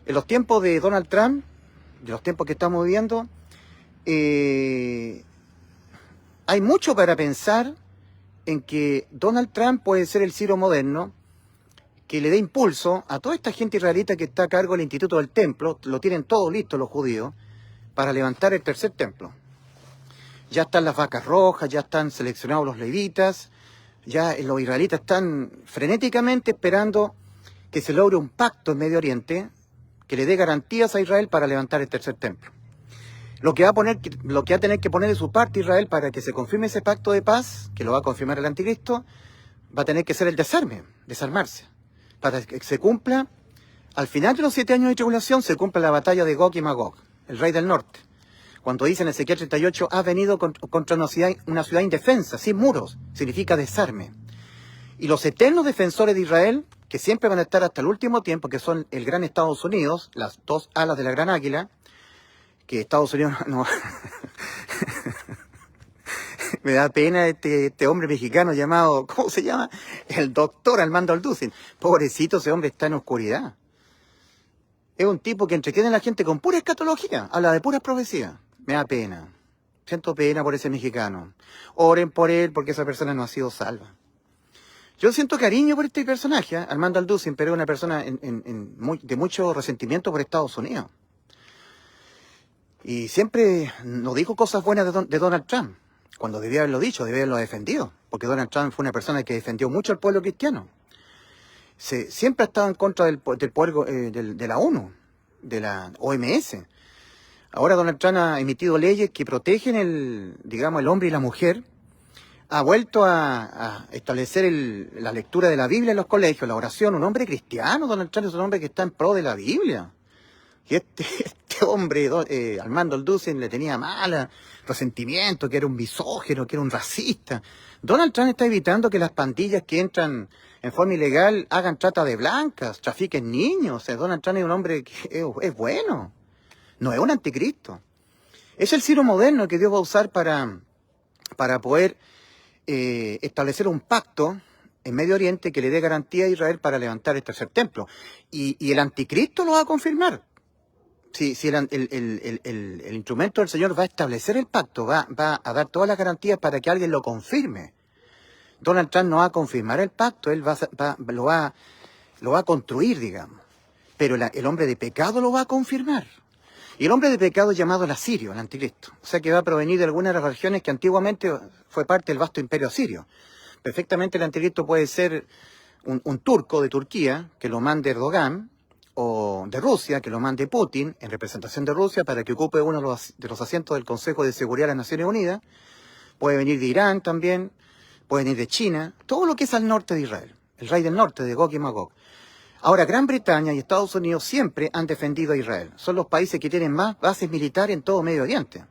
En los tiempos de Donald Trump, de los tiempos que estamos viviendo, hay mucho para pensar en que Donald Trump puede ser el Ciro moderno, que le dé impulso a toda esta gente israelita que está a cargo del Instituto del Templo, lo tienen todo listo los judíos, para levantar el tercer templo. Ya están las vacas rojas, ya están seleccionados los levitas, ya los israelitas están frenéticamente esperando que se logre un pacto en Medio Oriente que le dé garantías a Israel para levantar el tercer templo. Lo que va a tener que poner de su parte Israel para que se confirme ese pacto de paz, que lo va a confirmar el anticristo, va a tener que ser el desarmarse, para que se cumpla, al final de los 7 años de tribulación, se cumpla la batalla de Gog y Magog, el rey del norte. Cuando dice en Ezequiel 38, ha venido contra una ciudad indefensa, sin muros, significa desarme. Y los eternos defensores de Israel, que siempre van a estar hasta el último tiempo, que son el gran Estados Unidos, las dos alas de la gran águila, que Estados Unidos no... Me da pena este hombre mexicano llamado, ¿cómo se llama? El doctor Armando Alducin. Pobrecito, ese hombre está en oscuridad. Es un tipo que entretiene a la gente con pura escatología, habla de puras profecías. Me da pena. Siento pena por ese mexicano. Oren por él porque esa persona no ha sido salva. Yo siento cariño por este personaje, Armando Alducin, pero es una persona de mucho resentimiento por Estados Unidos. Y siempre nos dijo cosas buenas de Donald Trump. Cuando debía haberlo dicho, debía haberlo defendido. Porque Donald Trump fue una persona que defendió mucho al pueblo cristiano. Siempre ha estado en contra del poder de la ONU, de la OMS. Ahora Donald Trump ha emitido leyes que protegen el hombre y la mujer. Ha vuelto a establecer la lectura de la Biblia en los colegios, la oración. Un hombre cristiano, Donald Trump es un hombre que está en pro de la Biblia. Y este hombre, Armando Alducin, le tenía resentimiento, que era un misógino, que era un racista. Donald Trump está evitando que las pandillas que entran en forma ilegal hagan trata de blancas, trafiquen niños. O sea, Donald Trump es un hombre que es bueno. No es un anticristo. Es el Ciro moderno que Dios va a usar para poder establecer un pacto en Medio Oriente que le dé garantía a Israel para levantar el tercer templo. Y el anticristo lo va a confirmar. Si el instrumento del Señor va a establecer el pacto, va a dar todas las garantías para que alguien lo confirme. Donald Trump no va a confirmar el pacto, él lo va a construir, digamos. Pero el hombre de pecado lo va a confirmar. Y el hombre de pecado es llamado el asirio, el anticristo. O sea que va a provenir de algunas de las regiones que antiguamente fue parte del vasto imperio asirio. Perfectamente el anticristo puede ser un turco de Turquía, que lo mande Erdogan, o de Rusia, que lo mande Putin en representación de Rusia para que ocupe uno de los asientos del Consejo de Seguridad de las Naciones Unidas. Puede venir de Irán también, puede venir de China, todo lo que es al norte de Israel, el rey del norte, de Gog y Magog. Ahora, Gran Bretaña y Estados Unidos siempre han defendido a Israel. Son los países que tienen más bases militares en todo Medio Oriente.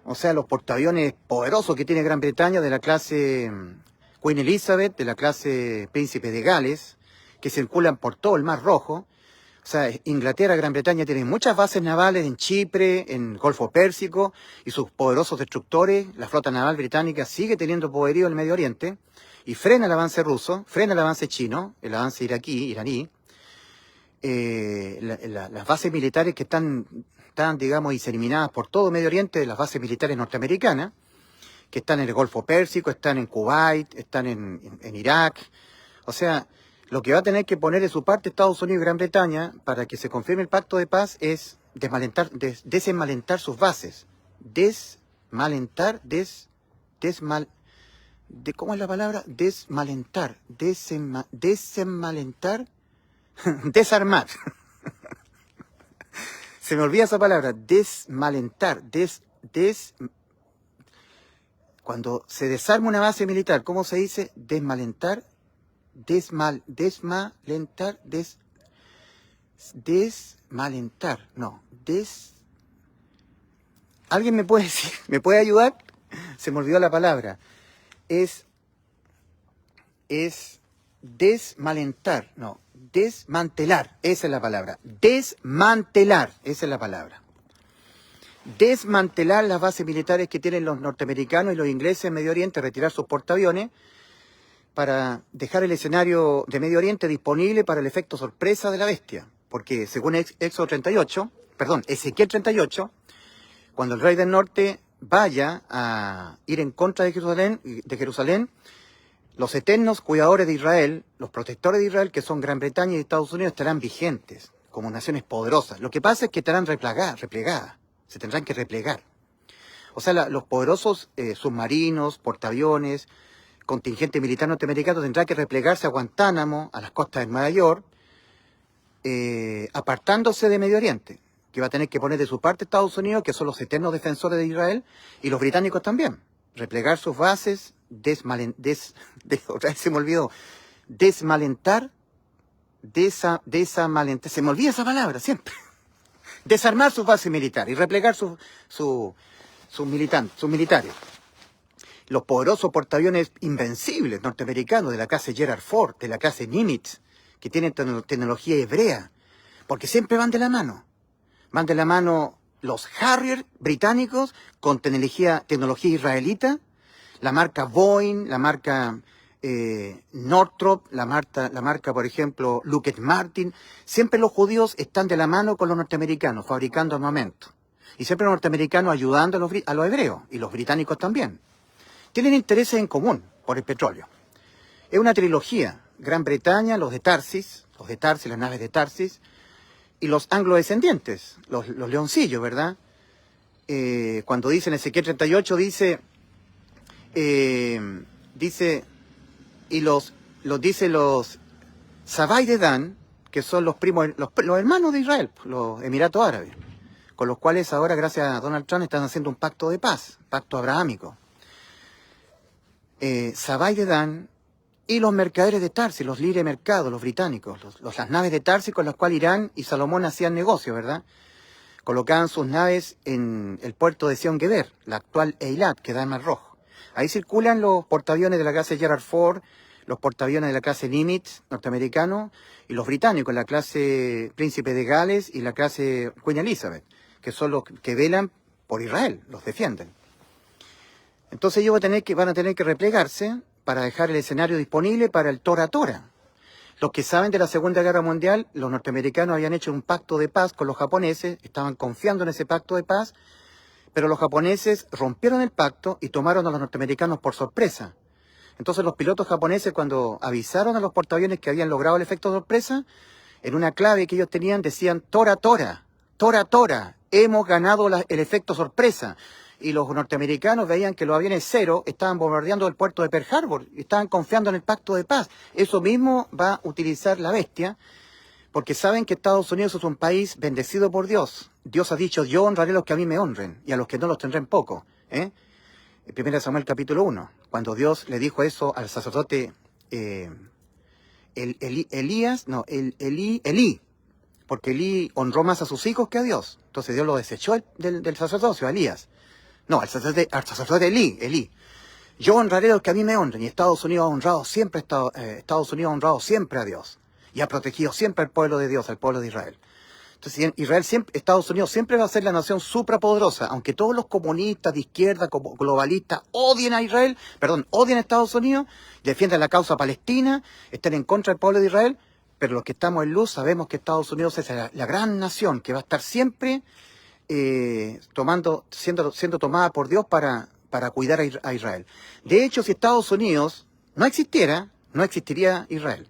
O sea, los portaaviones poderosos que tiene Gran Bretaña de la clase Queen Elizabeth, de la clase Príncipe de Gales, que circulan por todo el Mar Rojo. O sea, Inglaterra, Gran Bretaña tienen muchas bases navales en Chipre, en el Golfo Pérsico, y sus poderosos destructores, la flota naval británica sigue teniendo poderío en el Medio Oriente, y frena el avance ruso, frena el avance chino, el avance iraní. Las bases militares que están, digamos, diseminadas por todo Medio Oriente, las bases militares norteamericanas, que están en el Golfo Pérsico, están en Kuwait, están en Irak. O sea, lo que va a tener que poner de su parte Estados Unidos y Gran Bretaña para que se confirme el pacto de paz es desenmalentar sus bases. ¿Cómo es la palabra? Desmalentar. Desenmalentar. Desarmar. Se me olvida esa palabra. Desmalentar. Cuando se desarma una base militar, ¿cómo se dice? Desmalentar. ¿Alguien me puede decir? ¿Me puede ayudar? Se me olvidó la palabra. Es desmalentar, no, desmantelar, esa es la palabra. Desmantelar, esa es la palabra. Desmantelar las bases militares que tienen los norteamericanos y los ingleses en Medio Oriente, retirar sus portaaviones, para dejar el escenario de Medio Oriente disponible para el efecto sorpresa de la bestia. Porque según Ezequiel 38, cuando el rey del norte vaya a ir en contra de Jerusalén, los eternos cuidadores de Israel, los protectores de Israel, que son Gran Bretaña y Estados Unidos, estarán vigentes como naciones poderosas. Lo que pasa es que estarán replegadas, se tendrán que replegar. O sea, los poderosos submarinos, portaaviones, contingente militar norteamericano tendrá que replegarse a Guantánamo, a las costas de Nueva York, apartándose de Medio Oriente, que va a tener que poner de su parte Estados Unidos, que son los eternos defensores de Israel, y los británicos también. Replegar sus bases, otra vez se me olvidó, desmalentar, se me olvida esa palabra siempre. Desarmar sus bases militares y replegar sus militares. Los poderosos portaaviones invencibles norteamericanos de la clase Gerald Ford, de la clase Nimitz, que tienen tecnología hebrea, porque siempre van de la mano. Van de la mano los Harrier británicos con tecnología israelita, la marca Boeing, la marca Northrop, la marca, por ejemplo, Lockheed Martin. Siempre los judíos están de la mano con los norteamericanos, fabricando armamento. Y siempre los norteamericanos ayudando a los hebreos, y los británicos también. Tienen intereses en común por el petróleo. Es una trilogía. Gran Bretaña, los de Tarsis, las naves de Tarsis, y los anglodescendientes, los leoncillos, ¿verdad? Cuando dice en Ezequiel 38, dice, y los Sabai de Dan, que son los primos, los hermanos de Israel, los Emiratos Árabes, con los cuales ahora, gracias a Donald Trump, están haciendo un pacto de paz, pacto abrahámico. Sabai de Dan y los mercaderes de Tarsis, los líderes de mercado, los británicos, las naves de Tarsis con las cuales Irán y Salomón hacían negocio, ¿verdad? Colocaban sus naves en el puerto de Zion Geber, la actual Eilat, que da en Mar Rojo. Ahí circulan los portaaviones de la clase Gerald Ford, los portaaviones de la clase Nimitz, norteamericano, y los británicos, la clase Príncipe de Gales y la clase Queen Elizabeth, que son los que velan por Israel, los defienden. Entonces ellos van a tener que replegarse para dejar el escenario disponible para el Tora Tora. Los que saben de la Segunda Guerra Mundial, los norteamericanos habían hecho un pacto de paz con los japoneses, estaban confiando en ese pacto de paz, pero los japoneses rompieron el pacto y tomaron a los norteamericanos por sorpresa. Entonces los pilotos japoneses, cuando avisaron a los portaaviones que habían logrado el efecto sorpresa, en una clave que ellos tenían decían Tora Tora, Tora Tora, hemos ganado el efecto sorpresa. Y los norteamericanos veían que los aviones cero estaban bombardeando el puerto de Pearl Harbor y estaban confiando en el pacto de paz. Eso mismo va a utilizar la bestia Porque saben que Estados Unidos es un país bendecido por Dios. Dios ha dicho, yo honraré a los que a mí me honren, y a los que no los tendré en poco. En 1 Samuel capítulo 1, cuando Dios le dijo eso al sacerdote Elí, porque Elí honró más a sus hijos que a Dios. Entonces Dios lo desechó del sacerdocio, a Elías. No, al sacerdote Elí. Yo honraré a los que a mí me honren, y Estados Unidos ha honrado siempre, Estados Unidos ha honrado siempre a Dios, y ha protegido siempre al pueblo de Dios, al pueblo de Israel. Entonces, Estados Unidos siempre va a ser la nación suprapoderosa, aunque todos los comunistas de izquierda, como globalistas, odien a Estados Unidos, defiendan la causa palestina, estén en contra del pueblo de Israel, pero los que estamos en luz sabemos que Estados Unidos es la gran nación que va a estar siempre siendo tomada por Dios para cuidar a Israel. De hecho, si Estados Unidos no existiera, no existiría Israel.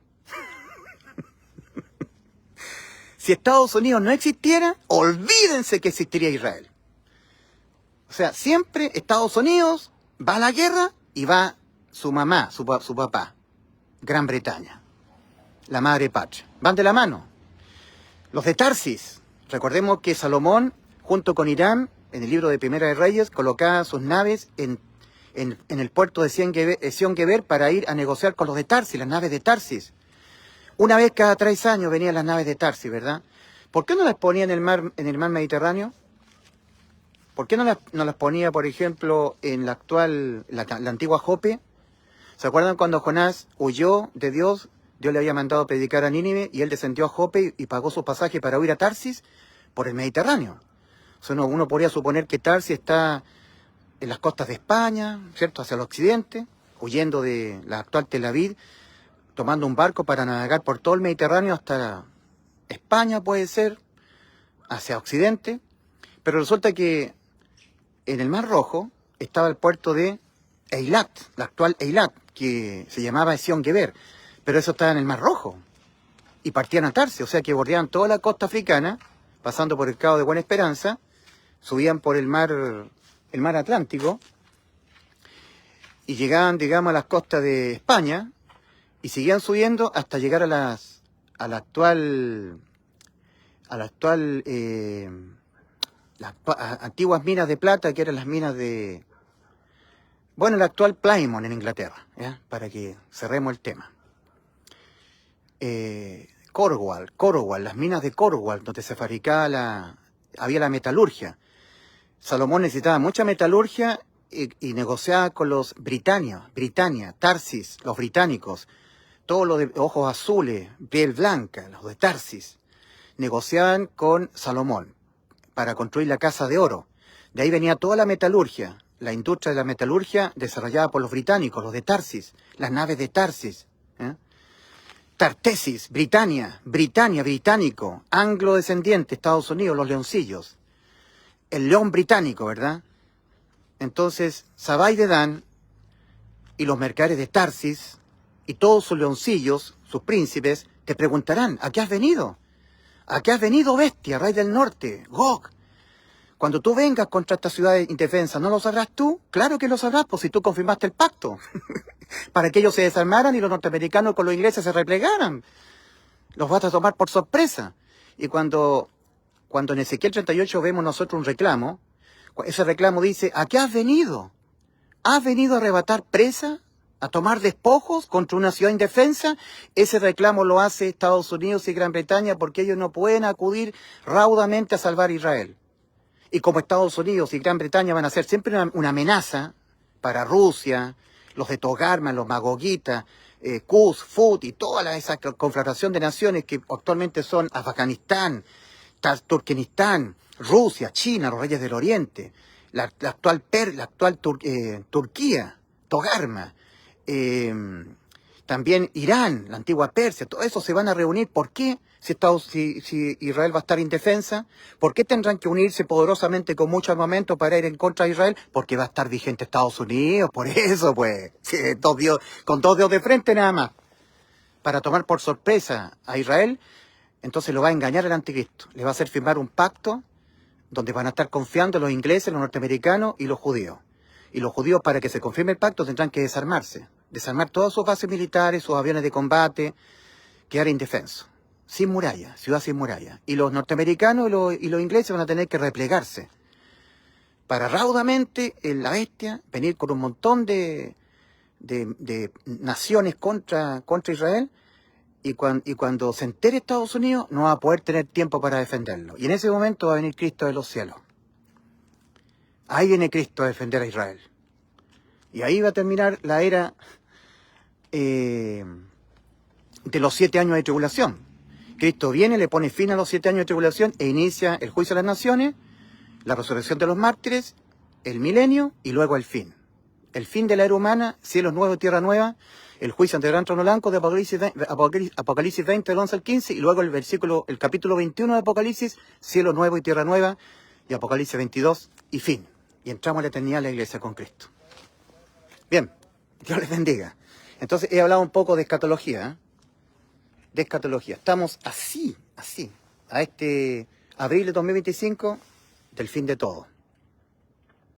Si Estados Unidos no existiera, olvídense que existiría Israel. O sea, siempre Estados Unidos va a la guerra y va su mamá, su papá, Gran Bretaña, la madre patria. Van de la mano. Los de Tarsis. Recordemos que Salomón, junto con Hiram, en el libro de Primera de Reyes, colocaba sus naves en el puerto de Sion-Geber para ir a negociar con los de Tarsis, las naves de Tarsis. Una vez cada 3 años venían las naves de Tarsis, ¿verdad? ¿Por qué no las ponía en el mar Mediterráneo? ¿Por qué no las ponía, por ejemplo, en la antigua Jope? ¿Se acuerdan cuando Jonás huyó de Dios? Dios le había mandado predicar a Nínive y él descendió a Jope y pagó su pasaje para huir a Tarsis por el Mediterráneo. O sea, uno podría suponer que Tarsis está en las costas de España, ¿cierto? Hacia el occidente, huyendo de la actual Tel Aviv, tomando un barco para navegar por todo el Mediterráneo hasta España, puede ser, hacia occidente. Pero resulta que en el Mar Rojo estaba el puerto de Eilat, la actual Eilat, que se llamaba Sion-Geber, pero eso estaba en el Mar Rojo. Y partían a Tarsis, o sea que bordeaban toda la costa africana, pasando por el Cabo de Buena Esperanza, subían por el mar Atlántico, y llegaban, digamos, a las costas de España, y seguían subiendo hasta llegar a las antiguas minas de plata, que eran las minas de, bueno, el actual Plymouth en Inglaterra, ¿ya? Para que cerremos el tema. Cornwall, las minas de Cornwall, donde se fabricaba había la metalurgia. Salomón necesitaba mucha metalurgia y negociaba con los Britannia, Tarsis, los británicos, todos los de ojos azules, piel blanca, los de Tarsis, negociaban con Salomón para construir la Casa de Oro. De ahí venía toda la metalurgia, la industria de la metalurgia desarrollada por los británicos, los de Tarsis, las naves de Tarsis. Tartesis, británico, anglo-descendiente, Estados Unidos, los leoncillos. El león británico, ¿verdad? Entonces, Sabai de Dan y los mercaderes de Tarsis y todos sus leoncillos, sus príncipes, te preguntarán, ¿a qué has venido? ¿A qué has venido, bestia, rey del norte, Gog? Cuando tú vengas contra esta ciudad indefensa, ¿no lo sabrás tú? Claro que lo sabrás, pues si tú confirmaste el pacto. Para que ellos se desarmaran y los norteamericanos con los ingleses se replegaran. Los vas a tomar por sorpresa. Y cuando en Ezequiel 38 vemos nosotros un reclamo, ese reclamo dice, ¿a qué has venido? ¿Has venido a arrebatar presa? ¿A tomar despojos contra una ciudad indefensa? Ese reclamo lo hace Estados Unidos y Gran Bretaña porque ellos no pueden acudir raudamente a salvar a Israel. Y como Estados Unidos y Gran Bretaña van a ser siempre una amenaza para Rusia, los de Togarma, los Magogitas, Kuz, Fut y toda esa conflagración de naciones que actualmente son Afganistán, Turkmenistán, Rusia, China, los reyes del Oriente, la actual Turquía, Togarma, también Irán, la antigua Persia, todo eso se van a reunir. ¿Por qué? Si Israel va a estar indefensa, ¿por qué tendrán que unirse poderosamente con mucho armamento para ir en contra de Israel? Porque va a estar vigente Estados Unidos, por eso pues, con 2 dedos de frente nada más, para tomar por sorpresa a Israel. Entonces lo va a engañar el anticristo, le va a hacer firmar un pacto donde van a estar confiando los ingleses, los norteamericanos y los judíos. Y los judíos, para que se confirme el pacto, tendrán que desarmarse, desarmar todas sus bases militares, sus aviones de combate, quedar indefensos. sin muralla, ciudad sin muralla. Y los norteamericanos y los ingleses van a tener que replegarse para raudamente la bestia venir con un montón de naciones contra Israel. Y cuando se entere Estados Unidos, no va a poder tener tiempo para defenderlo. Y en ese momento va a venir Cristo de los cielos. Ahí viene Cristo a defender a Israel. Y ahí va a terminar la era de los 7 años de tribulación. Cristo viene, le pone fin a los 7 años de tribulación e inicia el juicio de las naciones, la resurrección de los mártires, el milenio y luego el fin. El fin de la era humana, cielos nuevos y tierra nueva, el juicio ante el gran trono blanco de Apocalipsis 20, del 11 al 15, y luego el capítulo 21 de Apocalipsis, cielo nuevo y tierra nueva, y Apocalipsis 22, y fin. Y entramos a la eternidad de la iglesia con Cristo. Bien, Dios les bendiga. Entonces he hablado un poco de escatología, ¿eh? De escatología. Estamos así, a este abril de 2025, del fin de todo.